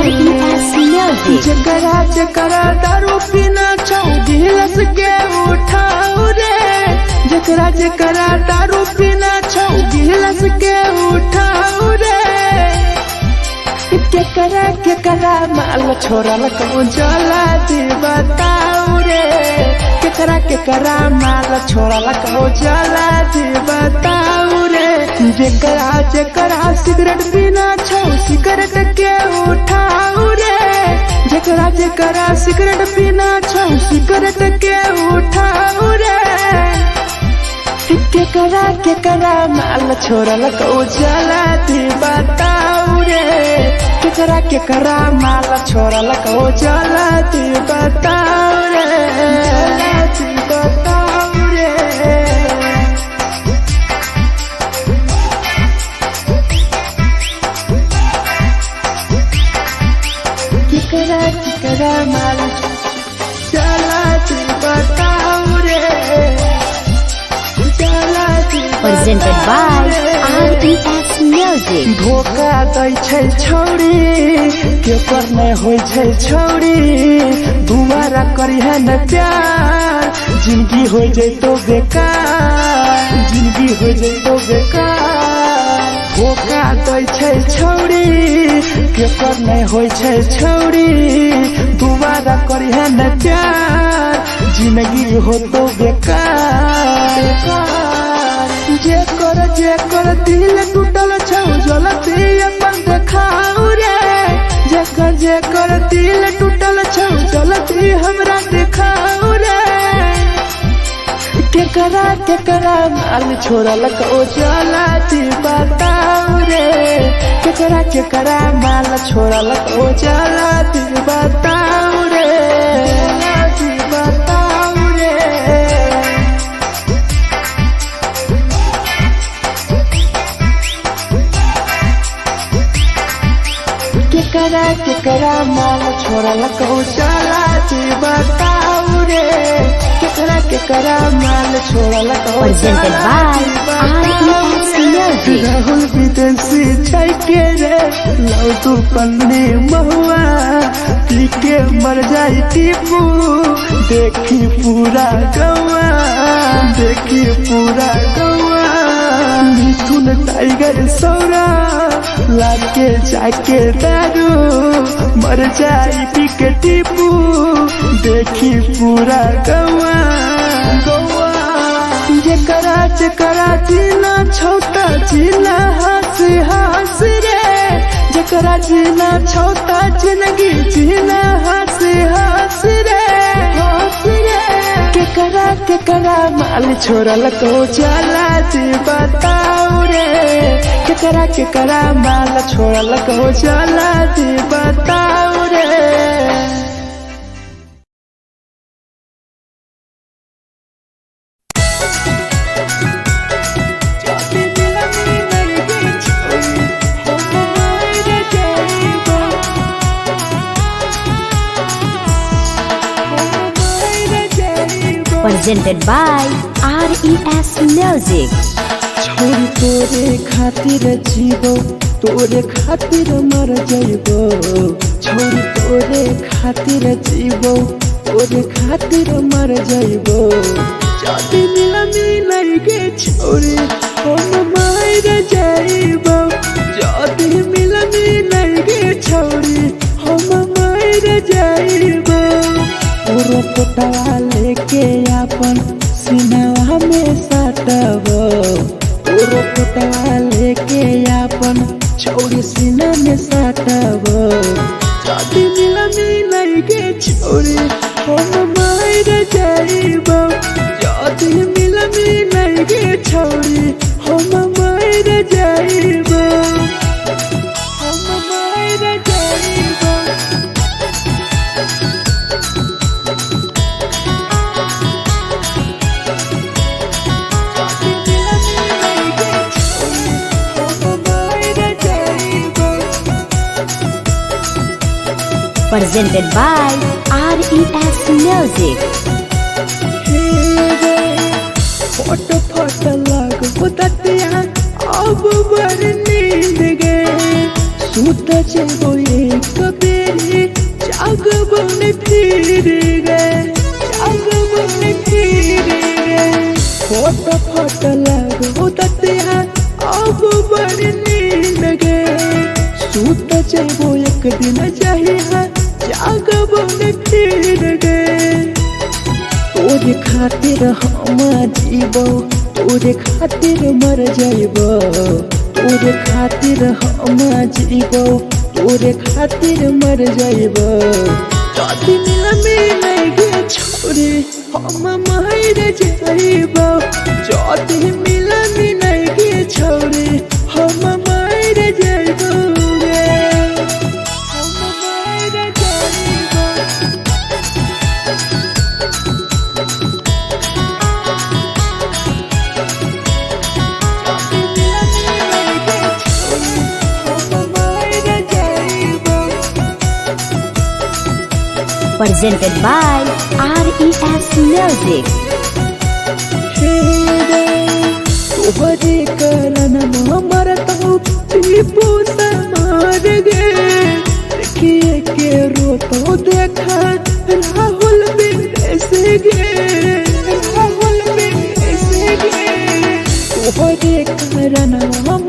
RES Music. जकरा जकरा दारू पीना छौ गिलास के उठाओ रे, जकरा जकरा दारू पीना छौ गिलास के उठाओ रे। केकरा माल छोड़ल कहूँ जला दी बताओ रे, केकरा माल छोड़ल कहूँ जला दी बताओ रे। जेकरा सिगरेट पीना छौ सिगरेट के उठाओ रे, जेकरा सिगरेट पीना छौ सिगरेट के उठाओ रे। केकरा माल छोड़ल कहूँ जला दी बताओ रे, केकरा माल छोड़ल कहूँ जला दी बताओ रे, जला दी बताओ रे। केकरा माल जला दी बताओ रे, जला दी Presented by RES Music. धोखा दै छै छौरी के पर नहीं होय छै छौरी दोबारा करिहे न प्यार जिंदगी हो जैतो बेकार जिंदगी हो जैतो बेकार धोखा दै छै छौरी के पर नहीं होय छै छौरी दोबारा करिहे न प्यार जिंदगी हो तो बेकार जे कर दिल टूटल छौ जलती अपन देखाऊ रे जे कर दिल टूटल छौ जलती हमरा देखाऊ रे केकरा माल छोड़ल को जलती बताऊ रे केकरा माल छोड़ल को जलती बताऊ रे बताऊ रे केकरा माल छोड़ल को चलाती बताऊ रे केकरा माल छोड़ल को Presented by RES Music. Rahul विदेशी छै के रे लौ तू पन्नी महुआ पी के मर जाई टीपू देखी पूरा गौआ मिथुन टाइगर सौरा लाके जाके दारू मर जाई पी के टीपू देखी पूरा गौआ जेकरा जीना छोटा जीना हंस रे जेकरा जीना छोटा जिंदगी जीना हंस रे केकरा माल छोड़ल को चला बताऊ रे केकरा माल छोड़ल को चला बताऊ रे Presented by RES Music. छोरी तोरे खातिर जीवो तोरे खातिर मर जाइबो छोरी तोरे खातिर जीवो तोरे खातिर मर जाइबो जाति मिलनी के छोरी हम मार जाइबो जाति मिलनी के छोरी हम मार जाइबो पूरा पोटवा लेके अपन सिनवा में सटबो पूरा पोटवा लेके अपन छोरी सीना में सटबो जाति मिलनी के छोरी हम मार जाइबो जाति मिलनी के छोरी हम मार जाइबो हम मार जाइबो Presented by RES Music. फोट लग बुततिया अब बर नींद गए सूत जेबो एक बेरी जागबो ने फिर गए फोट लग बुततिया अब बर नींद गए सूत जेबो एक दिन चाहिए जागबो ने फिर गए तोरे खातिर हम जीवो तोरे खातिर मर जाइबो तोरे खातिर हम जीवो तोरे खातिर मर जाइबो जाति मिलनी के छोरी हम मार जाइबो जाति मिलनी के छोरी हम मार जाइबो रे हम मार जाइबो Presented by RES Music. तोहरे कारण मरता हूँ टीपू समार गे देखिए के रोता देखा राहुल विदेश गे राहुल विदेश गे तोहरे कारण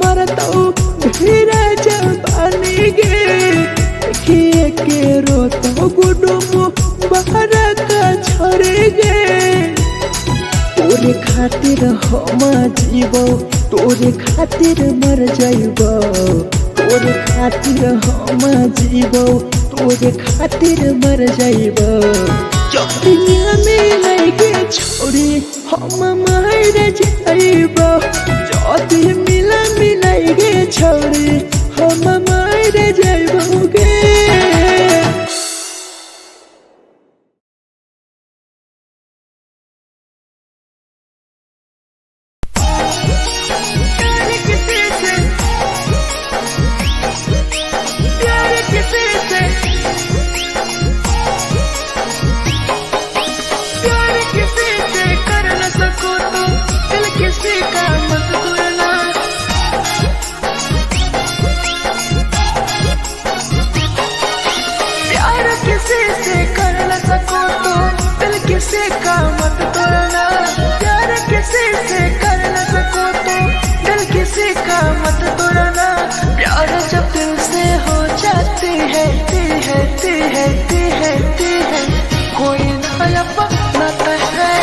मरता हूँ धीरे जवानी गे देखिए के रोता गुडुम बाहर का छोड़े गे तोरे खातिर हम जीवो तोरे खातिर मर जाइबो तोरे खातिर हम जीवो तोरे खातिर मर जाइबो दुनिया में लगे छोड़ी हम मर जाइबो जदी मिला मिलाइगे छोड़ी हम मर जाइबोगे। किसी का मत तोड़ना प्यार किसी से कर न सको तो दिल किसी का मत तोड़ना प्यार जब दिल से हो जाती है कोई नया बनाता है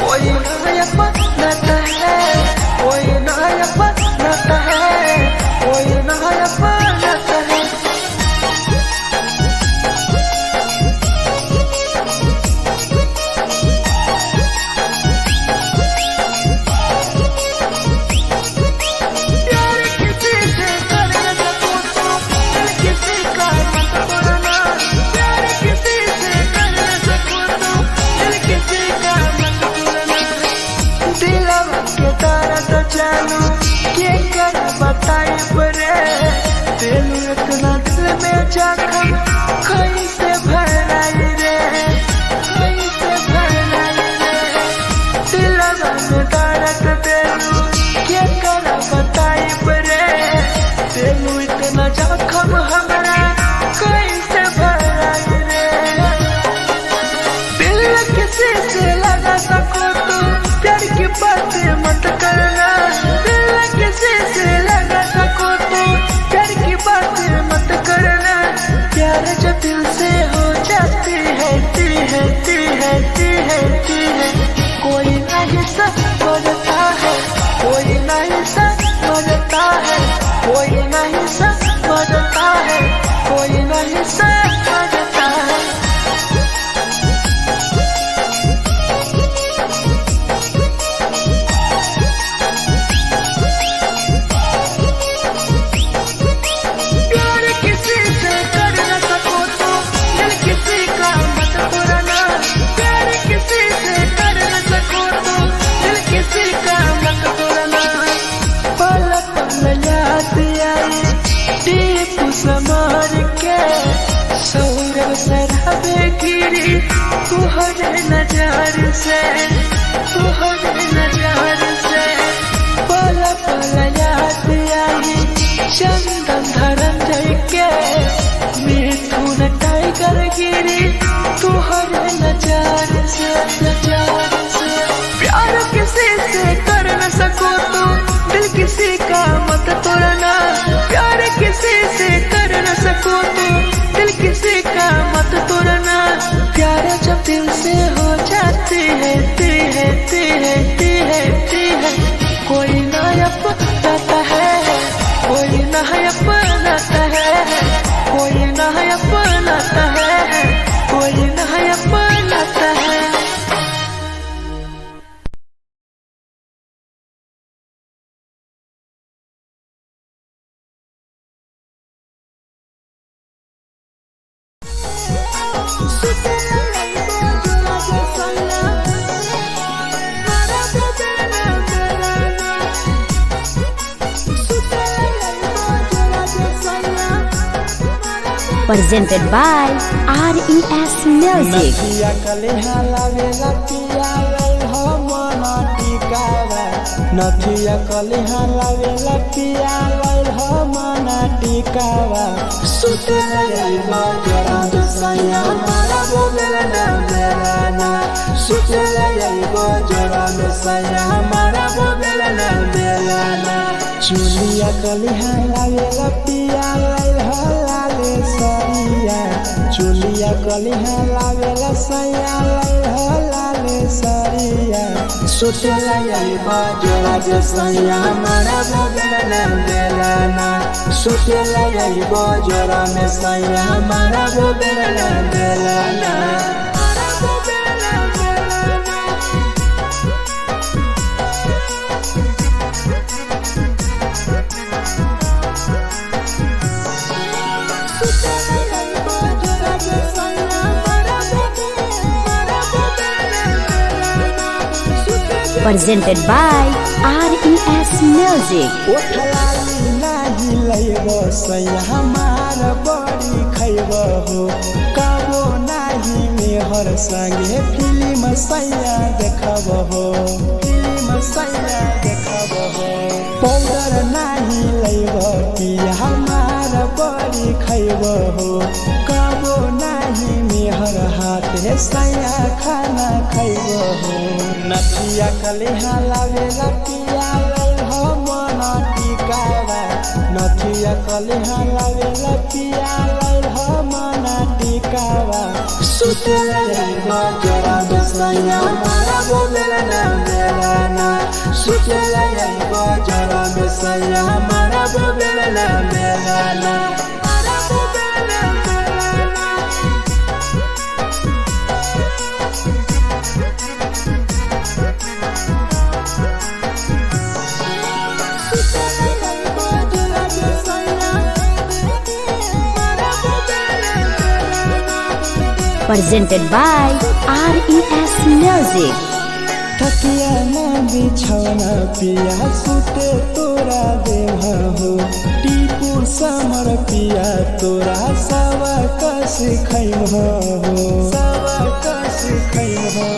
कोई नया बनाता है कोई नया बनाता है कोई नया बनाता है। इतना दिल में जख्म कैसे भराई रे कैसे भराई रे दिलवा में दर्द देलू क्या कर बताई रे देलू इतना जख्म हमरा कैसे भराई रे दिल किसी से लगा सको तो प्यार की बातें मत करना दिल किसी से लगा सको तो प्यार की बातें मत करना प्यार जो दिल से हो जाती है कोई नहीं समझता है कोई नहीं समझता है कोई नहीं समझता है कोई नहीं समझता है। समार के सौरव सरहबे गिरी तुहरे नजर से पल पल याद आई चंदन धरंजय के मिथुन टाइगर गिरी तुहरे नजर से प्यार किसी से कर न सको तो दिल किसी का मत तोड़ना प्यार किसी से कर न सको तो दिल किसी का मत तोड़ना प्यार जब दिल से हो जाती है कोई नया बनाता है कोई नया बनाता है कोई नया बनाता है कोई नया बनाता है। Presented by RES Music. नदिया कलेहा लावे लतिया रे हो मन टिकावा नथिया कलिहा लावेला पिया लैल मना टिकावा सुते लइबा जोरा में सैया मारा बोलना बेलाना सुते लइबा जोरा में सैया मारा बोलना बेलाना चुलिया कलिहा लावेला पिया लैल लाले सरिया चुलिया कलिहा लावेला सैया लैल लाले सरिया सुते लइबा जोरा में सैया मारा बोलना बेलाना सुते लइबा जोरा में सैया मारा बोलना बेलाना Presented by RES Music. ओठलाली नाही लैब सैया हमार बड़ी खैब हो कबो नाही मेहर संगे फिल्म सैया देखब हो फिल्म सैया देखब हो पाउडर नाही लैब पिया हमार बड़ी खैब हो कबो नाही मेहर हाथे सैया खाना खैब हो नथिया कलिहा लावेला पिया लैल मना टिकावा नथिया कलिहा लावेला पिया लैल मना टिकावा सुते लइबा जोरा में सैया मारा बोलना बेलाना सुते लइबा जोरा में सैया मारा बोलना बेलाना Presented by RES Music. तकिया न बिछौना पिया सुते तोरा देह हो टीपू समर पिया तोरा सवा कस खैम हो सवा कस खैम हो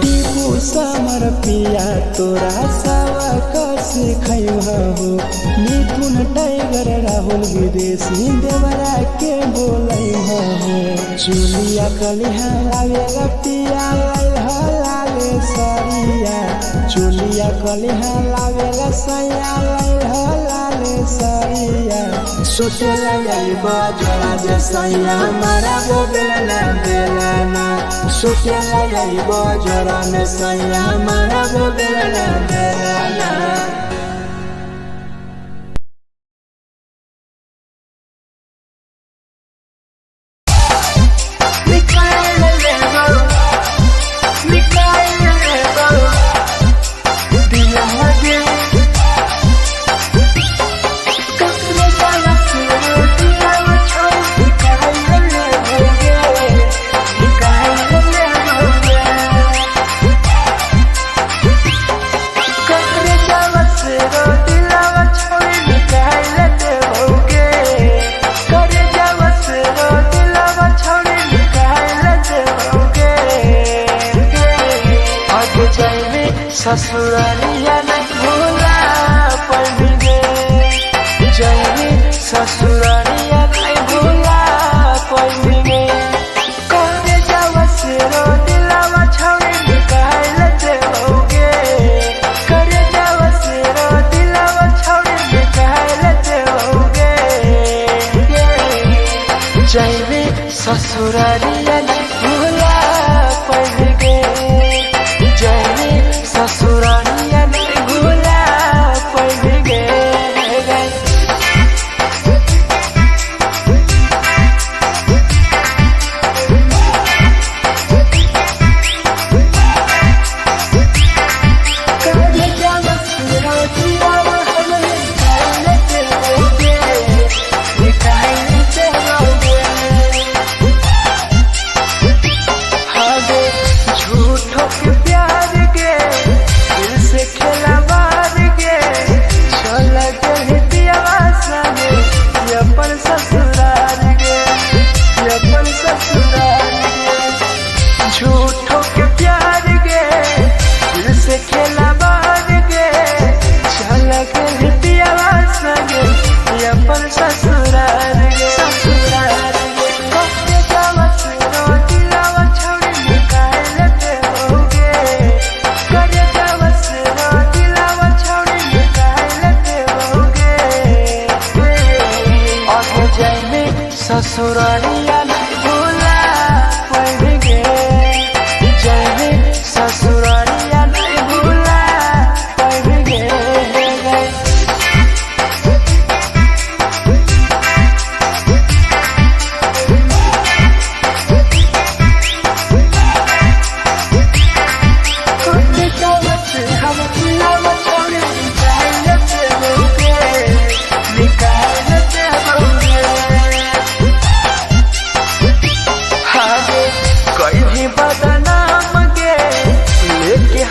टीपू समर पिया तोरा सवा कस खैम हो मिथुन टाइगर राहुल विदेशी देवरा के बोलै हो चुलिया कलिहा लावेला पिया लाले सरिया चुलिया कलिहा लावेला सैया लाले सरिया सुते लइबा जोरा में सैया मारा बोलना बेलाना सुते लइबा जोरा में सैया मारा बोलना बेलाना ससुरालिया नहीं भूला पड़ेंगे जाएंगे ससुरालिया नहीं भूला पड़ेंगे करे जावा से रो दिलावा छावे निकाल देओगे करे जावा से रो दिलावा छावे निकाल देओगे जाएंगे ससुरालिया नहीं भूला पड़ेंगे ससुरालिया नहीं भूला पड़ेंगे ससुरालिया नहीं भूला पाएंगे, जाएंगे ससुरालिया नहीं भूला पाएंगे।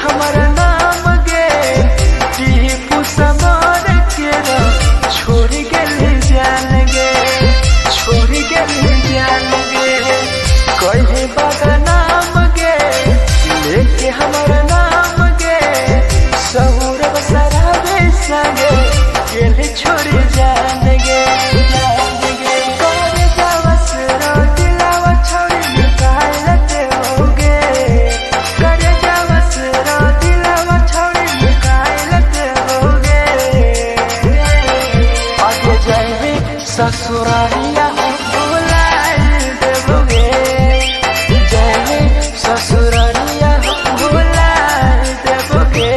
हमारा नाम गे टीपू समार के छोड़ गए जान गे, छोड़ गए जान गे। कहीं बदनाम गे लेके हमारा नाम गे, सहूर बसरावे संगे केले छोड़ जान गे। ससुरालिया भूला देबोगे, जाएंगे ससुरालिया भूला देबोगे।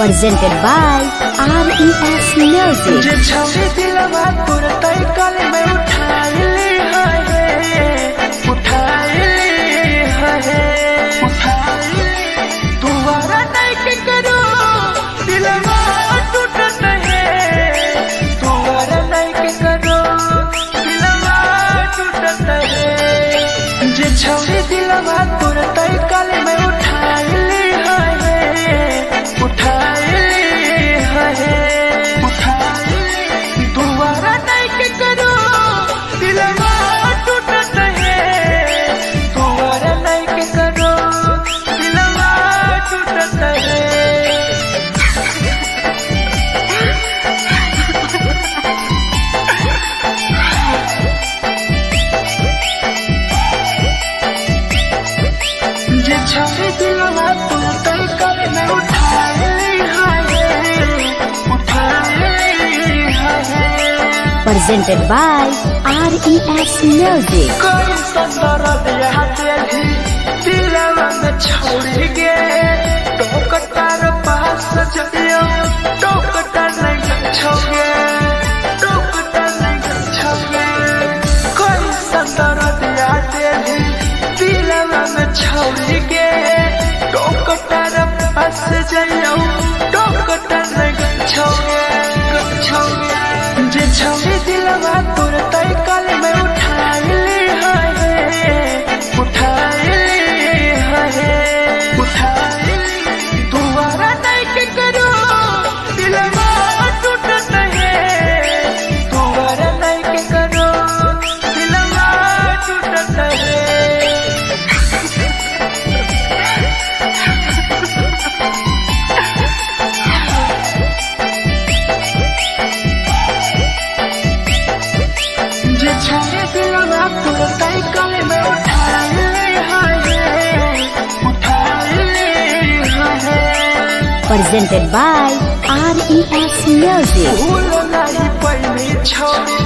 presented by RES Music. जे छौरी दिलवा तोर तई कल में उठाइली तुम्हारा नहीं के करो दिलवा टूटत है तुम्हारा नहीं के करो दिलवा टूटत है जे छौरी दिलवा तोर तई कल में उठाइली तुम्हारा नहीं के करो दिलवा टूटत है तुम्हारा नहीं के करो दिलवा टूटत है जे छवि दिलवा तुम तई कर में उठाइली Presented by RES Music. कोई सुंदर दिया तेरी दिलवा में छोड़ गे टोकटार पास जइयो टोकटार नहीं छोगे टोकटार नहीं छोगे कोई सुंदर दिया तेरी दिलवा में छोड़ गे टोकटार पास जइयो टोकटार नहीं छोगे जे छवि दिलवा तोर तई कल में उठाइली तुम्हारा नहीं के करो दिलवा टूटत है तुम्हारा नहीं के करो दिलवा टूटत है जे छवि दिलवा तोर तई कल में उठाइली Presented by RES Music. भूल नहीं पहली छोड़ी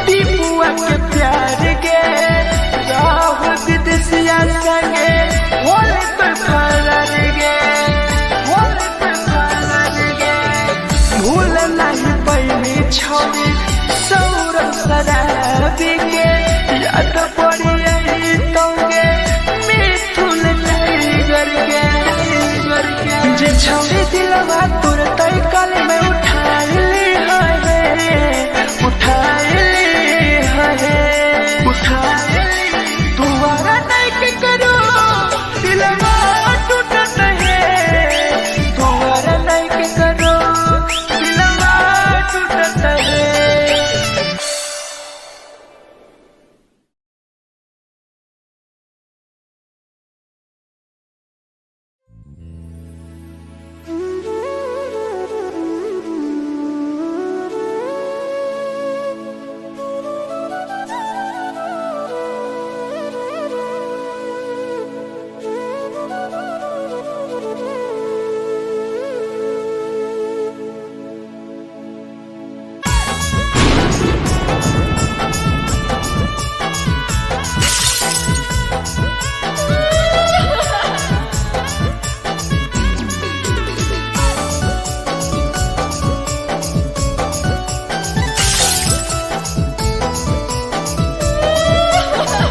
टीपुआ के प्यार गे राहुल विदेशिया संगे होले पे फरार गे भूल नहीं पहली छोड़ी सौरभ शराबी के याद पड़ी यही तोगे मिथुन टाइगर के जे छवि दिलवा तोर तई कल में उठाइली तुम्हारा नहीं के करो दिलवा टूटत है तुम्हारा नहीं के करो दिलवा टूटत है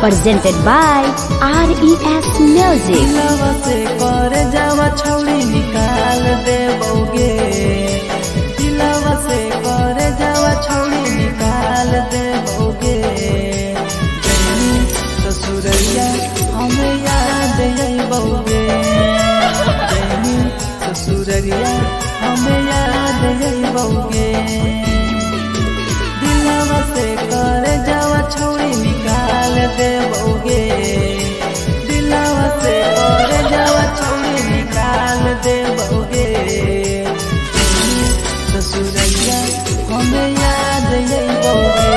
Presented by RES Music. दिलवा से कर जावा छौड़ी निकाल देबोगे दिलवा से कर जावा छौड़ी निकाल देबोगे जैनी ससुरैया हमें याद अइबोगे जैनी ससुरैया हमें याद अइबोगे दिलवा से कर जावा छौड़ी निकाल देबोगे दिलवा से कर जावा छौड़ी निकाल देबोगे ससुरैया हमें याद अइबोगे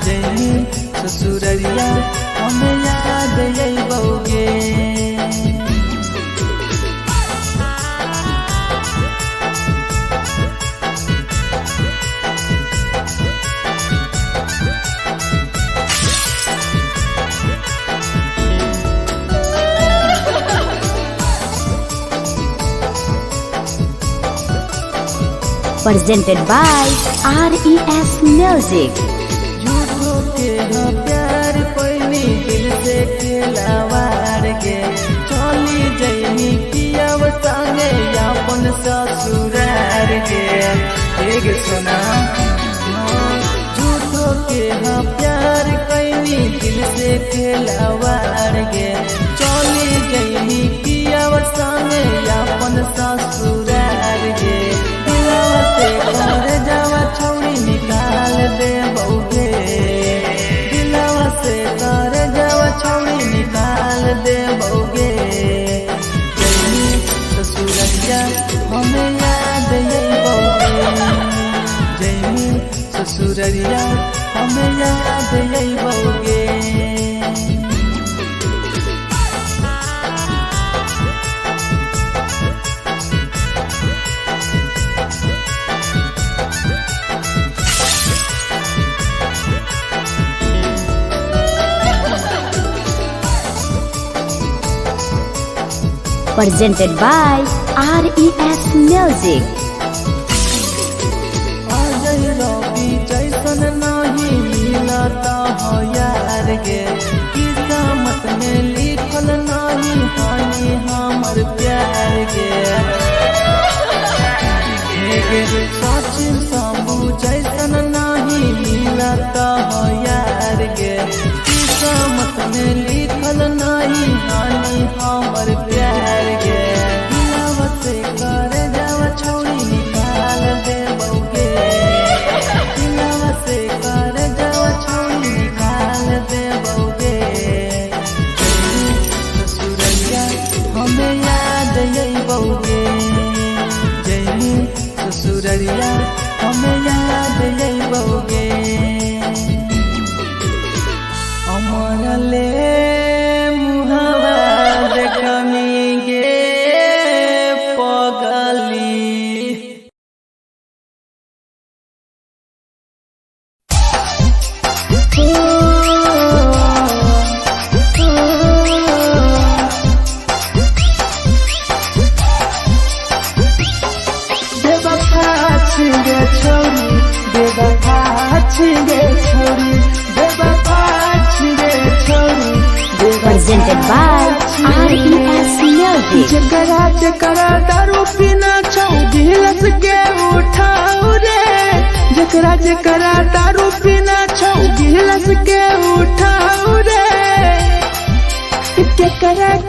जैनी ससुरैया हमें याद अइबोगे presented by RES Music. झूठो के हाँ प्यार पैनी दिल से खिलावार के चली जैनी किया संगे अपन ससुरार के एक सुना झूठो के हाँ प्यार कैनी दिल से खिलावार के चली जैनी किया संगे अपन ससुरार के दिलवा से कर जावा छौड़ी निकाल दे बउगे दिलवा से कर जावा छौड़ी निकाल दे बउगे जैनी ससुरैया हमें याद आई बउगे जैनी ससुरैया हमें याद आई बउगे Presented by RES Music. Ajay रवि जैसन नहीं मिलता हो यार के किस्मत में लिखल नहीं हानि हमर प्यार के सचिन शंभू जैसन नहीं मिलता हो यार के किस्मत में लिखल नहीं हानि हमर प्यार के दिलवा से कर जावा छौड़ी निकाल दे बउगे दिलवा से कर जावा छौड़ी निकाल दे बउगे ससुरैया हमें याद आई बउगे जैनी ससुरैया हमें याद आई बउगे अमर ले मुहावा देखनी गे पगली बेवफा छिगे छोरी बेवफा छिगे छोरी बेवफा छिगे छोरी Presented by RES Music. जकरा जकरा दारू पीना छौ गिलास के उठाओ रे जकरा जकरा दारू पीना छौ गिलास के उठाओ रे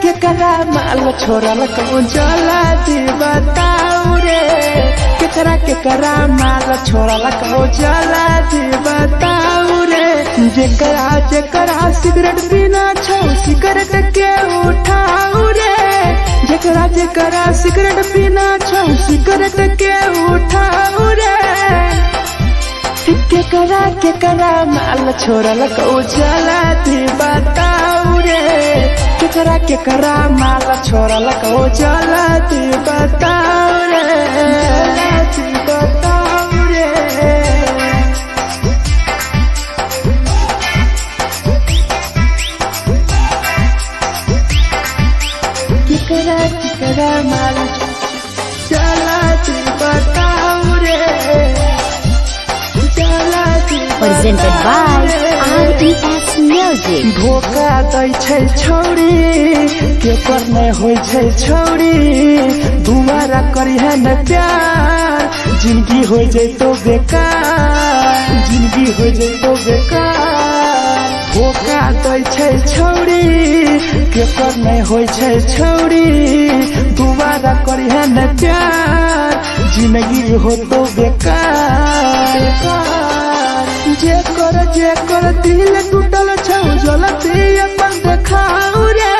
केकरा माल छोड़ल कहूँ जला दी बताओ रे केकरा माल छोड़ल कहूँ जला दी बताओ रे जकरा जकरा सिगरेट पीना छौ सिगरेट के उठाओ रे जकरा जकरा सिगरेट पीना छौ सिगरेट के उठाओ रे केकरा माल छोड़ल कहूँ जला दी बताओ रे केकरा माल छोड़ल कहूँ जला दी बताओ रे जला दी बताओ रे केकरा माल जला दी बताओ रे जला दी Presented by RES Music. धोखा दै छै छौड़ी केकर नहीं होइ छै छौड़ी दुबारा करिहे न प्यार जिंदगी हो जैतो बेकार जिंदगी हो जैतो बेकार धोखा दै छै छौड़ी केकर नहीं होइ छै छौड़ी दुबारा करिहे न प्यार जिंदगी हो तो बेकार जेकर दिल टूटल छौ जलती अपन देखाओ रे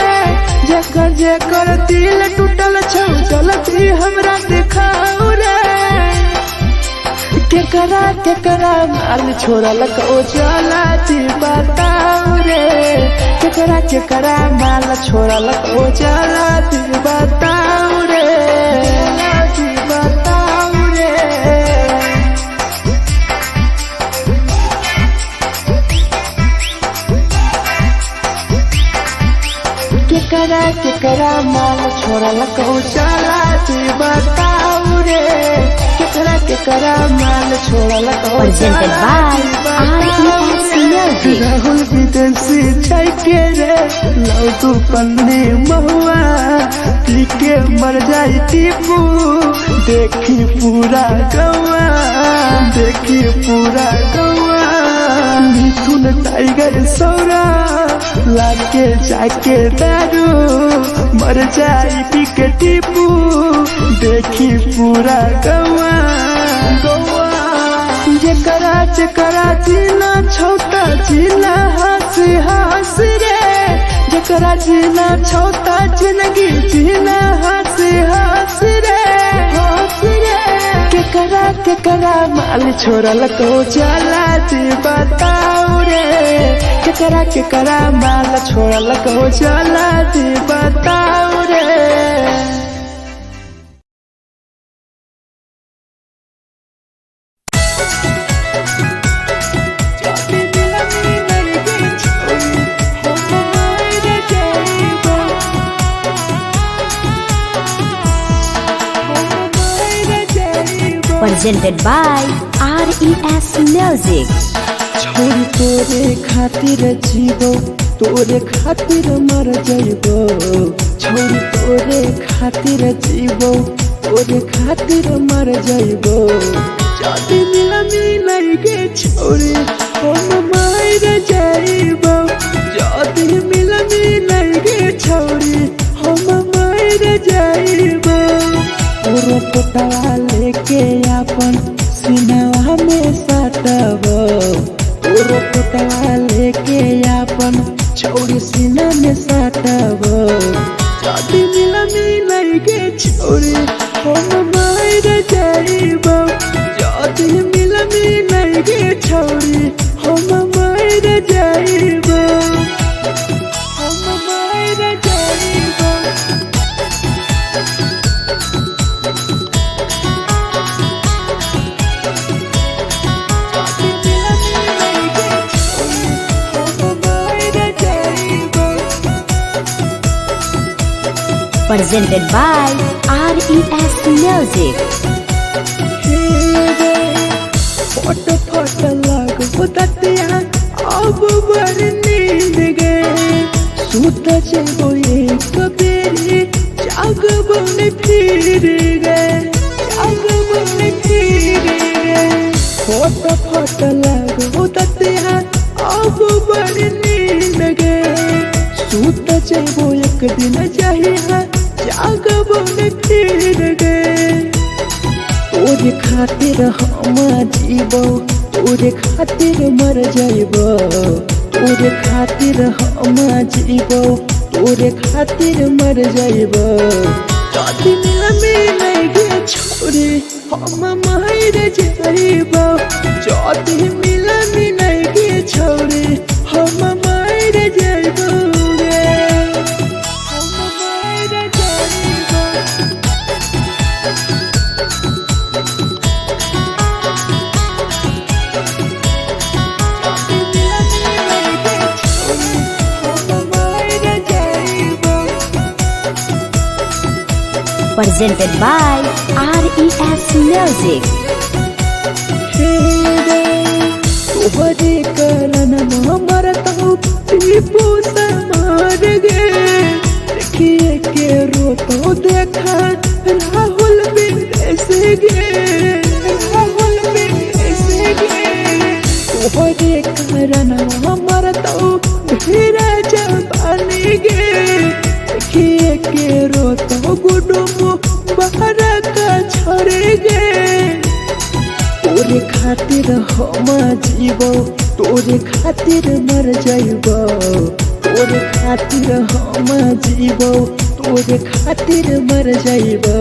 जेकर दिल टूटल छौ जलती हमरा देखाओ रे केकरा माल छोड़ल कहूँ जला दी बताओ रे केकरा माल छोड़ल कहूँ जला दी बताओ रे जला दी बताओ रे केकरा केकरा माल छोड़ल को चला दी बताऊ रे केकरा माल छोड़ल को Presented by RES Music. Rahul विदेशी छैके रे लौटू पन्नी महुआ पी के मर जाई टीपू देखी पूरा गौआ मिथुन टाइगर सौरा लाके जाके दारू मर जाई पी के टीपू देखी पूरा गौआ जकरा जीना छोटा जीना हंस रे जकरा जीना छोटा जिंदगी जीना हंस रे केकरा माल छोड़ल को चला दी बताऊ रे केकरा माल छोड़ल को चला दी बताऊ रे। Presented by RES Music. छोरी तोरे खातिर जीवो तोरे खातिर मर जाइबो छोरी तोरे खातिर जीवो तोरे खातिर मर जाइबो जाति मिलाई गे छोरी हम मर जाइबो जाति मिलाई गे छोरी हम मर जाइबो तोरे पोटवा लेके अपन सिनवा में सटबो तोरे पोटवा लेके अपन छोरी सीना में सटबो जाति मिलाई गे छोरी हम मर जाइबो जाति मिलाई गे छोरी हम मर जाइबो Presented by RES Music. फट लागो ततिया अब बर नींद गए सुत जेबो एक बेरी जागबो ने फिर गए फट लागो ततिया अब बर नींद गए सुत जेबो एक दिन चाहिए जागबो ने फिर गए तोरे खातिर हम जीबो तोरे खातिर मर जाइबो तोरे खातिर हम जीबो तोरे खातिर मर जाइबो जाति मिलाई गे छोरी हम मर जाइबो जाति मिलाई गे छोरी हम मर जाइबो रे हम मर जाइबो। Presented by RES Music. तोहरे करन मरत हो टीपू समार गे देखिए के रोतो देखा राहुल विदेश गे तोहरे करन मरत हो ढेरा जवानी गे देखिए के रोतो गुडुमो बाहर का छोड़े गे तोरे खातिर हम जीबो तोरे खातिर मर जाइबो तोरे खातिर हम जीबो तोरे खातिर मर जाइबो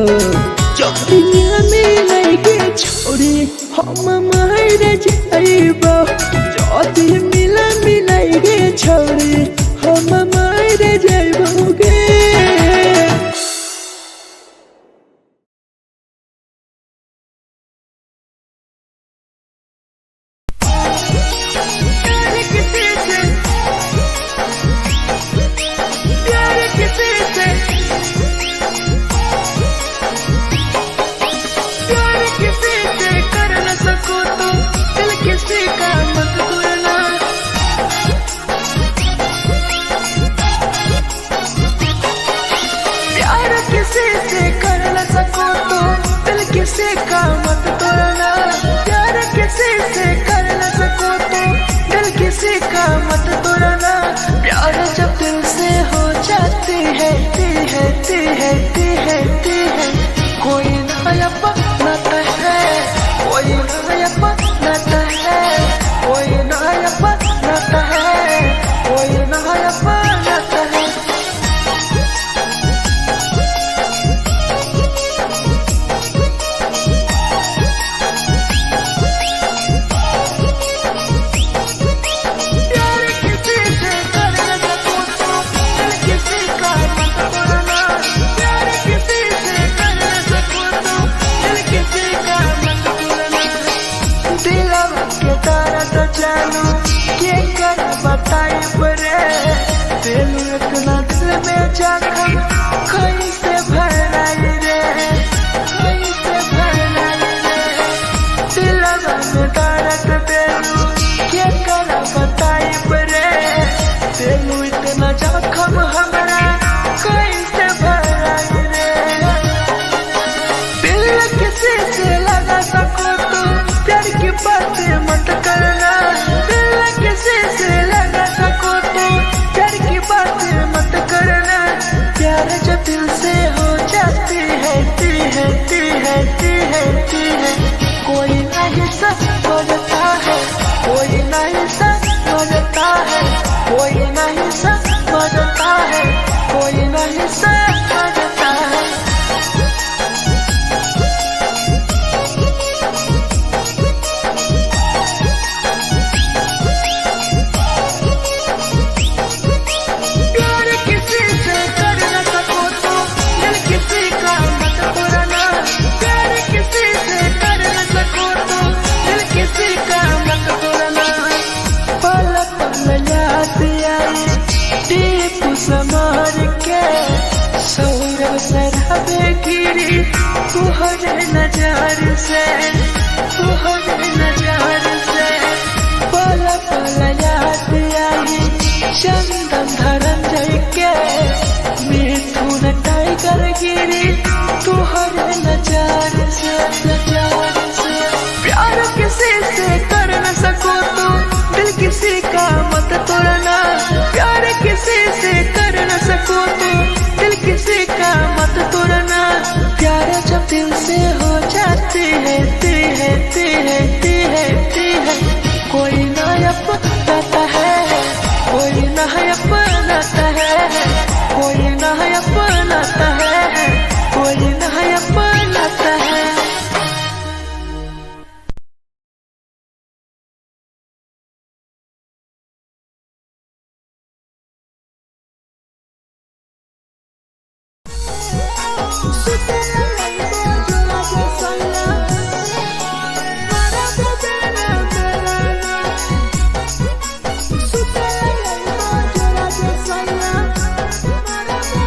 जाति मिलाई गे छोरी हम मर जाइबो जाति मिलाई गे छोरी हम मर जाइबो गे। प्यार किसी से देलू के कर बताई बरे देलू इतना दिल में जखम कैसे भराई रे कैसे भराई रे दिलवा में दर्द देलू के कर बताई बरे देलू इतना जखम हमरा कैसे भराई रे दिल किसी से लगा सको तो प्यार की बातें मत करना दिल किसी से लगा सको तो प्यार की बातें मत करना प्यार जब दिल से हो जाती है ती है ती है ती है ती है कोई नहीं समझता है कोई नहीं समझता है कोई नहीं समझता है कोई नहीं समझता है प्यार किसी से कर न सको तो दिल किसी का मत तोड़ना प्यार किसी से कर न सको तो दिल किसी का मत तोड़ना पलक में याद आई टीपू समार के सौरव सरहबे गिरी तुहरे नजार से तुहरे नजार से पल पल याद आई चंदन धरंजय के मिथुन टाइगर गिरी तुहरे नजार से नजार से प्यार किसी से कर न सको तो दिल किसी का मत तोड़ना प्यार किसी से कर न सको तो दिल किसी का मत तोड़ना प्यार जब दिल से हो जाती है ती है ती है ती है ती है कोई ना अपनाता है कोई ना अपनाता है कोई ना अपनाता है कोई ना अपनाता है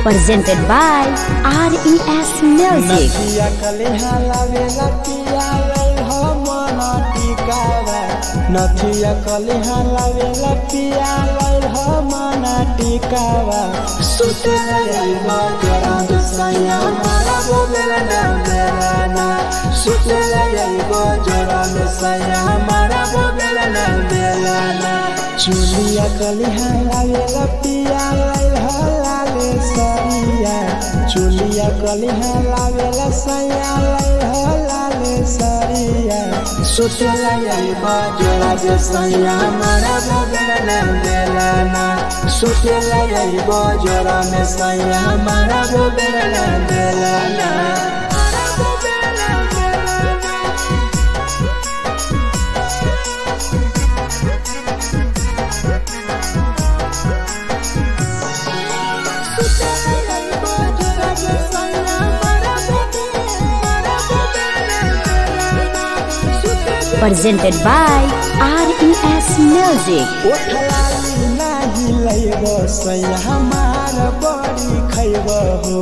presented by RES Music. नथिया कलिहा लावेला पिया लई हो मन टिकावा नथिया कलिहा लावेला पिया लई हो मन टिकावा सुते लईबा जरा सैया मारा बोलेला ना मेरा ना सुते लईबा जरा सैया मारा बोलेला ना मेरा ना चुलिया कलिहा लावेला पिया लई हो लाले सरिया चुलिया कलिहा लावेला सैया लई हो लाले सरिया सुतेला लईबा जरा सैया मारा बोलेला ना मेरा ना सुतेला लईबा जरा सैया मारा बोलेला ना मेरा ना Presented by RES Music. ओठलाली नाही लईबो सैया हमार बड़ी खैबो हो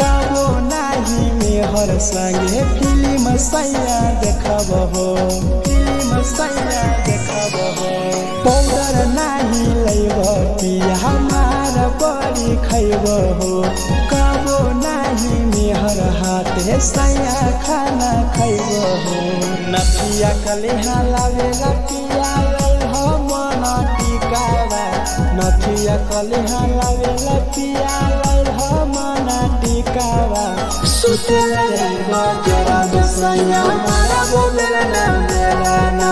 काबो नाही मेहर संगे फिल्म सैया देखबो हो फिल्म सैया देखबो हो पाउडर नाही लईबो पिया हमार बड़ी खैबो हो काबो नाही मेहर हाथे सैया खाना खैबो हो नथिया कलिहा लावेला पिया लई हो मन टिकावा नथिया कलिहा लावेला पिया लई हो मन टिकावा सुते लईबा जरा सैया मारा बोलेला ना मेरा ना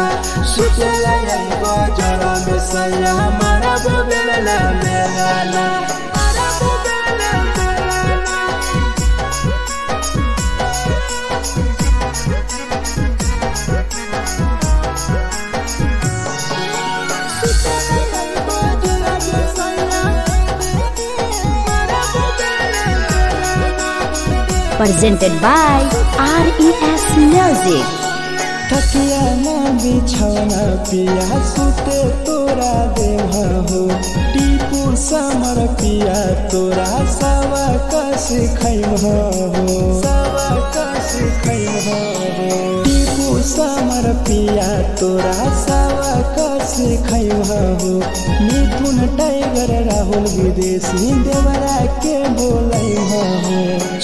सुते लईबा जरा सैया मारा बोलेला ना मेरा ना Presented by RES Music. तकिया ना बिछौना पिया सुते तोरा देव हो टीपू समर पिया तोरा सवा कस खैम हो सवा कस खैम हो टीपू समर पिया तोरा सवा कस खैम हो मिथुन टाइगर राहुल विदेशी देवरा के बोलै हो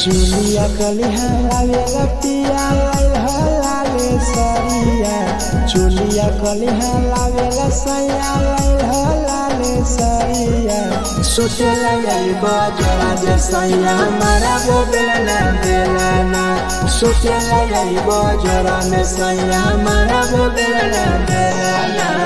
चुलिया कलिहा आवेला पिया लाले सरिया चुलिया कलिहा लावेला सैया लाले सरिया सोचेला यही बजरा जे सैया मारा वो बेला बेलाना सोचेला यही बजरा में सैया मारा वो बेला बेलाना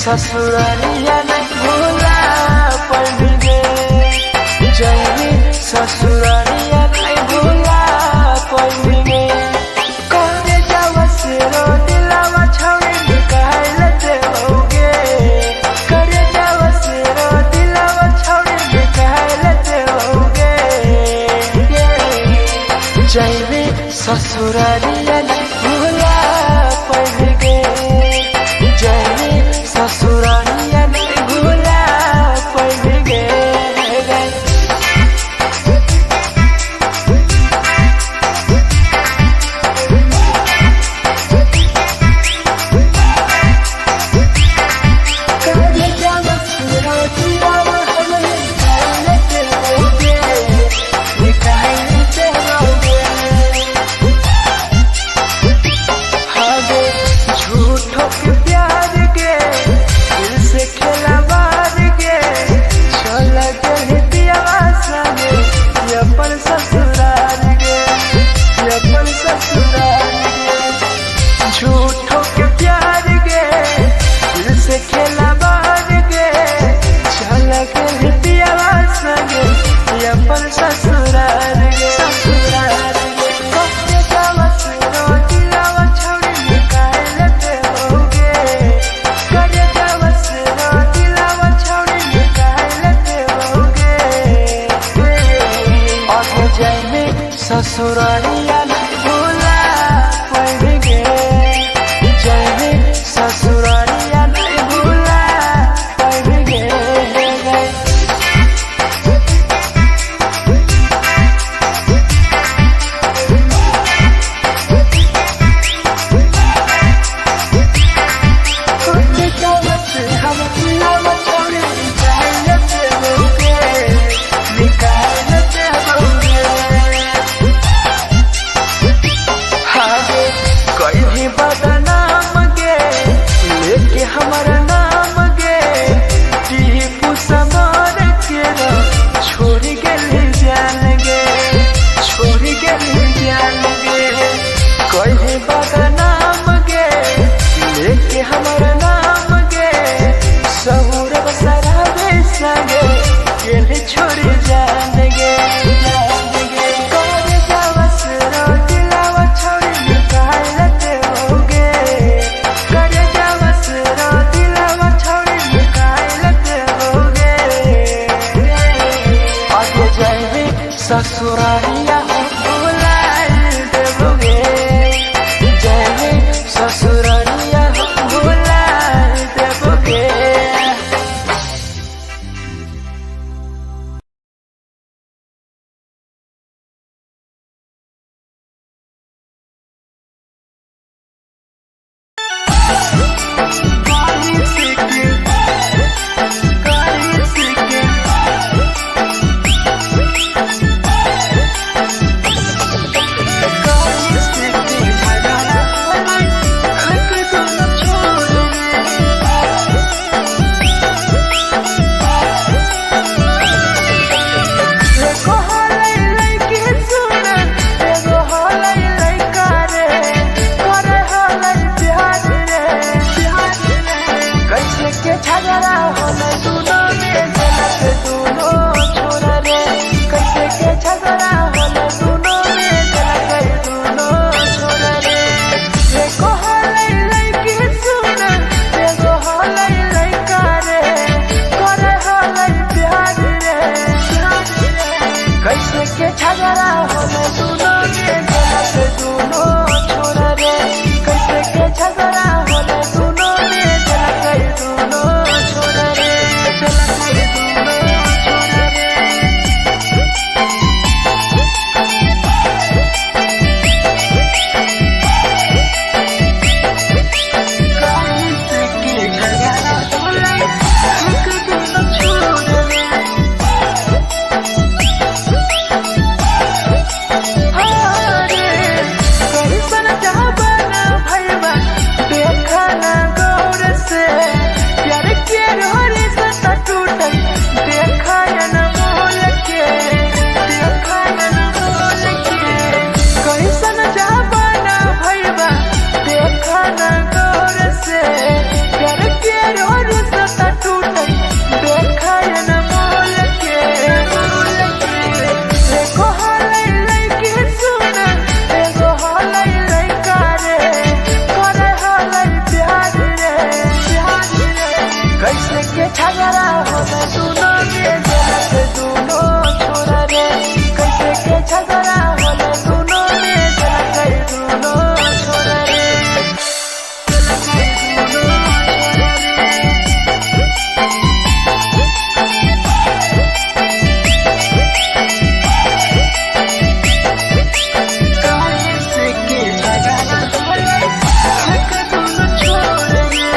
ससुरालिया नहीं भूला पड़ेंगे जैनी ससुरालिया नहीं भूला पड़ेंगे करे जावा से रो दिलावा छावे निकाल देओगे करे जावा से रो दिलावा छावे निकाल देओगे जैनी ससुरालिया नहीं भूला पड़ेंगे जैनी ससुरालिया नहीं भूला पड़ेंगे झूठों के प्यार के दिल से खिलवाड़ के चला गए पियावा संगे अपन ससुराल के अपन ससुराल के झूठों के प्यार के दिल से खिलवाड़ के चला गए पियावा संगे अपन ससुराल के ससुराल के जावा से रो दिलावा छोड़ी निकाल देओगे करे जावा से रो दिलावा छोड़ी निकाल देओगे और जैने ससुरालिया नहीं भूला पड़ेंगे जैने ससुरालिया नहीं भूला पड़ेंगे बदनाम गे लेके हमारा नाम गे टीपू समर के छोड़ गए जान गे छोड़ गए जान गे कहीं बदनाम गे लेके हमारा नाम गे सहूर बसरावे संगे गेले छोड़ जान गे करे जावा से रो दिलावा छोड़ निकाल देओगे करे जावा से रो दिलावा छोड़ निकाल देओगे आगे जाए ससुरालिया भुला देओगे जाए ससुरालिया भुला देओगे। झगड़ा होला दोनों में जलत दोनों छोरा रे कैसे के झगड़ा होला दोनों में जलत दोनों छोरा रे एको हलै लइकी सुन एगो हलै लइका रे करे हलै प्यार रे कैसे के झगड़ा होला दोनों में जलत दोनों छोरा रे कैसे के झगड़ा होला दोनों में जलत दोनों छोरा रे जलत दोनों छोरा रे कैसे के झगड़ा होला दोनों छोरा रे झगड़ा होला दोनों में जलत दोनों छोरा रे कैसे के झगड़ा होला दोनों में जलत दोनों छोरा रे जलत दोनों छोरा रे कैसे के झगड़ा होला दोनों छोरा रे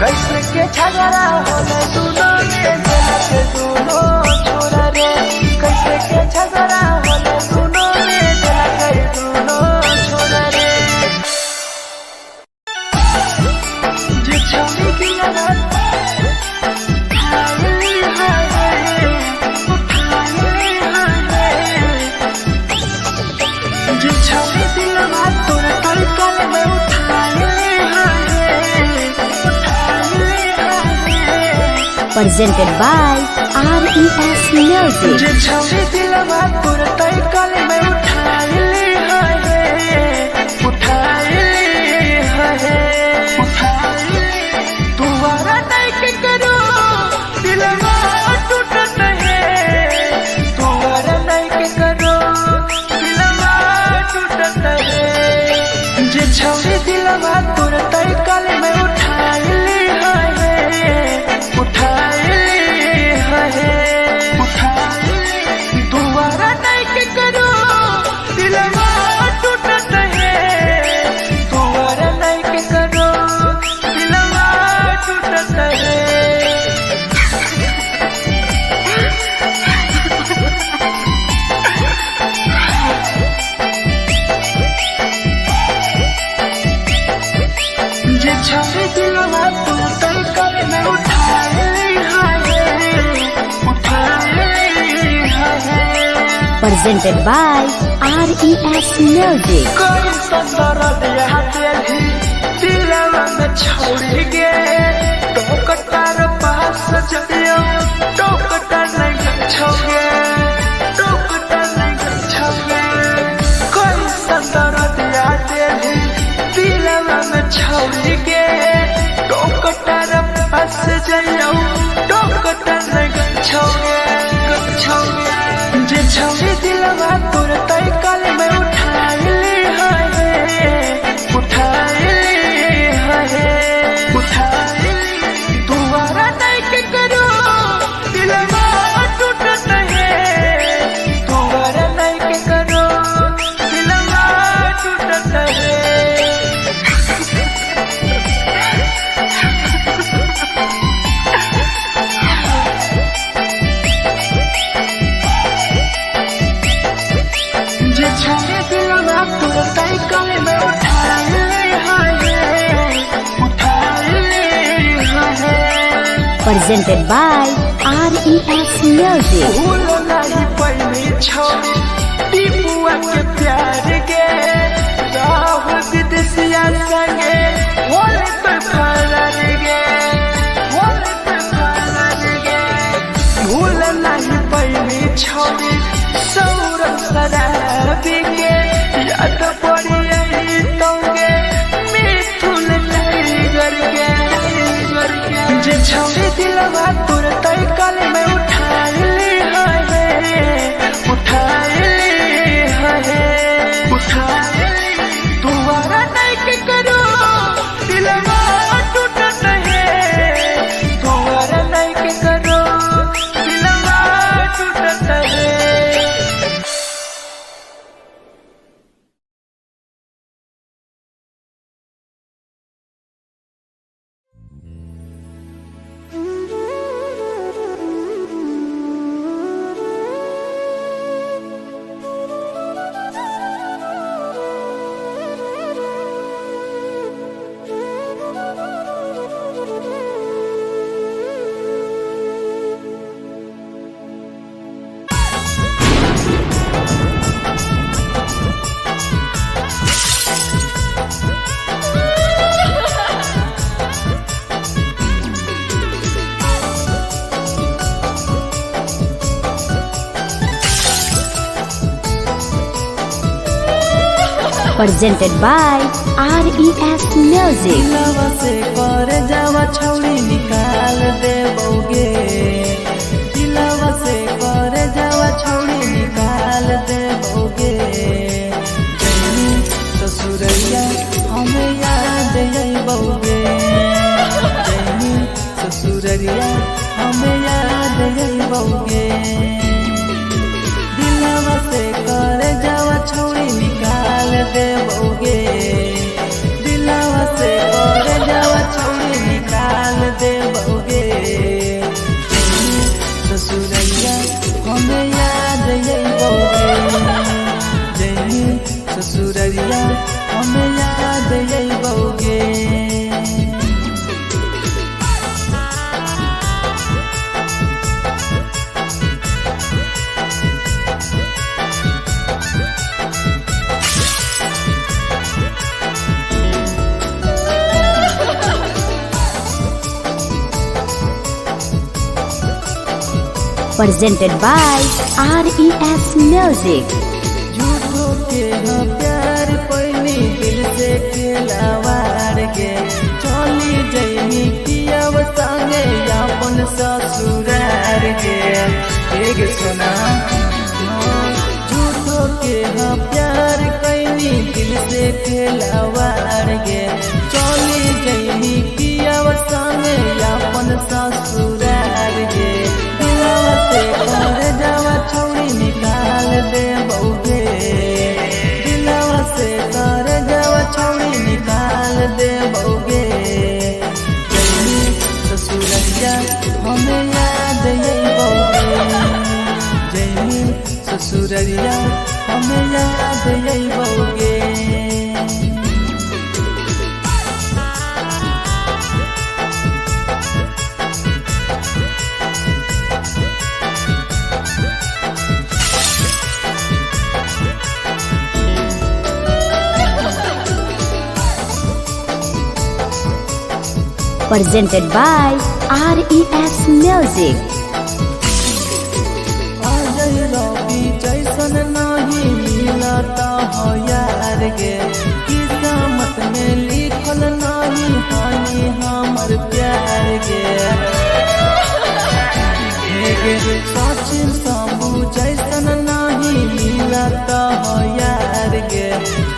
कैसे के झगड़ा होला दोनों में जलत दोनों छोरा रे कैसे के झगड़ा होला दोनों में जलत दोनों छोरा रे जे छौरी की लगा जे छौरी की लगा तोरा तड़कल में presented by RES Music. जे छौरी दिलवा तोर तड़कल में उठाइली तुम्हारा नहीं के करो दिलवा टूटत है तुम्हारा नहीं के करो दिलवा टूटत है जे छौरी दिलवा तोर तड़कल में उठाइली तुम्हारा नहीं के करो दिलवा टूटत है तुम्हारा नहीं के करो दिलवा टूटत है जे छौरी दिलवा तोर तड़कल में Presented by RES Music. कोई संदर दिया तेरी दिलवा में छोड़ गे तो कटार पास जइयो तो कटार नहीं छोगे तो कटार नहीं छोगे कोई संदर दिया तेरी दिलवा में छोड़ गे तो कटार पास जइयो तो कटार नहीं छोगे जे छौरी दिलवा तोर तड़कल में उठाइली तुम्हारा नहीं के करो दिलवा टूट Presented by RES Music. भूल नहीं पहली छोड़ी टीपुआ के प्यार के राह विदेशिया संगे होले पे फरार गे होले पे फरार गे भूल नहीं पहली छोड़ी सौरभ शराबी के याद पड़ी यही तोगे मिथुन टाइगर के जे छोड़ी दिलवा तुरते कल में उठा ली दोबारा नहीं के करो दिलवा टूटत है दोबारा नहीं के करो दिलवा टूटत है। Presented by RES Music. दिलवा से कर जावा छौड़ी निकाल देबोगे दिलवा से कर जावा छौड़ी निकाल देबोगे जैनी ससुरैया हमें याद अइबोगे जैनी ससुरैया हमें याद अइबोगे दिलवा से कर जावा छौड़ी निकाल देबोगे दिलवा से कर जावा छौड़ी निकाल देबोगे ससुरैया हमें याद अइबोगे जैनी ससुरैया हमें याद अइबोगे। Presented by RES Music. झूठो के हाँ प्यार पैनी दिल से खिलावार के चली जैनी पियाव संगे अपन ससुरार के एक सुना झूठो के हाँ प्यार कैनी दिल से खिलावार के चली जैनी पियाव संगे अपन ससुरार के दिलवा से कर जावा छौड़ी निकाल देबोगे दिलवा से कर जावा छौड़ी निकाल देबोगे जैनी ससुरैया हमें याद अइबोगे जैनी ससुरैया हमें याद अइबोगे। Presented by RES Music. Ajay रवि जैसन नहीं मिलता हो यार गे किस्मत में लिखल नहीं हानि हमर प्यार गे सचिन शंभू जैसन नहीं मिलता हो यार गे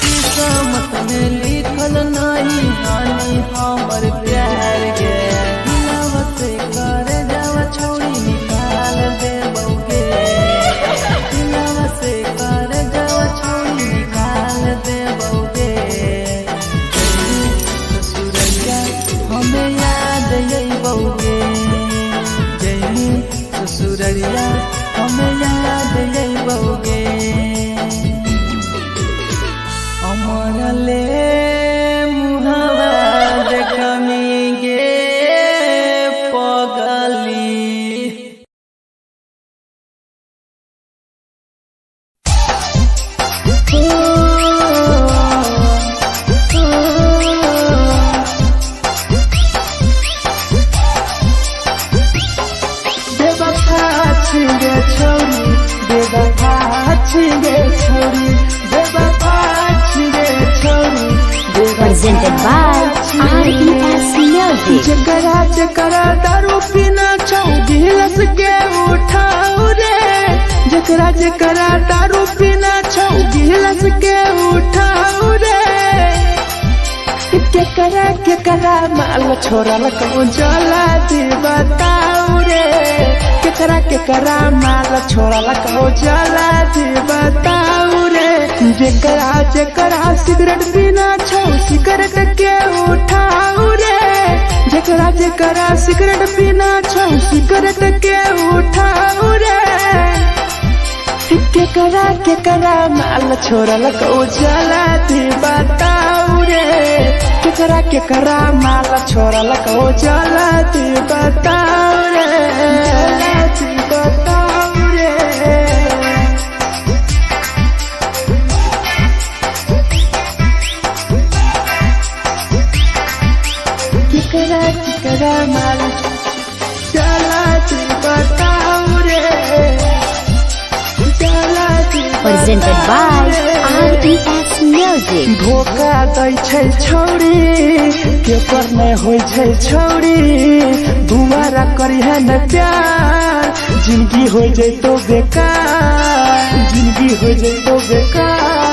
किस्मत में लिखल नहीं हानि हमर प्यार गे दिलवा से कर जावा छौड़ी बेवफा छिगे छोरी, बेवफा छिगे छोरी, बेवफा छिगे छोरी, Presented by RES Music. जकरा जकरा दारू पीना छौ गिलास के उठाओ रे, जकरा जकरा दारू पीना छौ गिलास के उठाओ रे, केकरा माल छोड़ल कहूँ जला दी बताओ रे, केकरा माल छोड़ल कहूँ जला दी बताओ रे, जकरा सिगरेट पीना छौ सिगरेट के उठाओ रे, जकरा सिगरेट पीना छौ सिगरेट के उठाओ रे, केकरा माल छोड़ल कहूँ जला दी बताओ रे, केकरा माल छोड़ल कहूँ जला दी बताओ रे, जला दी बताओ रे। केकरा माल जला दी बताओ रे, जला दी Presented by RES Music. धोखा दै छै छौरी, केकर नहीं होइ छै छौरी, दुबारा करिहे न प्यार, जिंदगी हो जैतो बेकार, जिंदगी हो जैतो बेकार।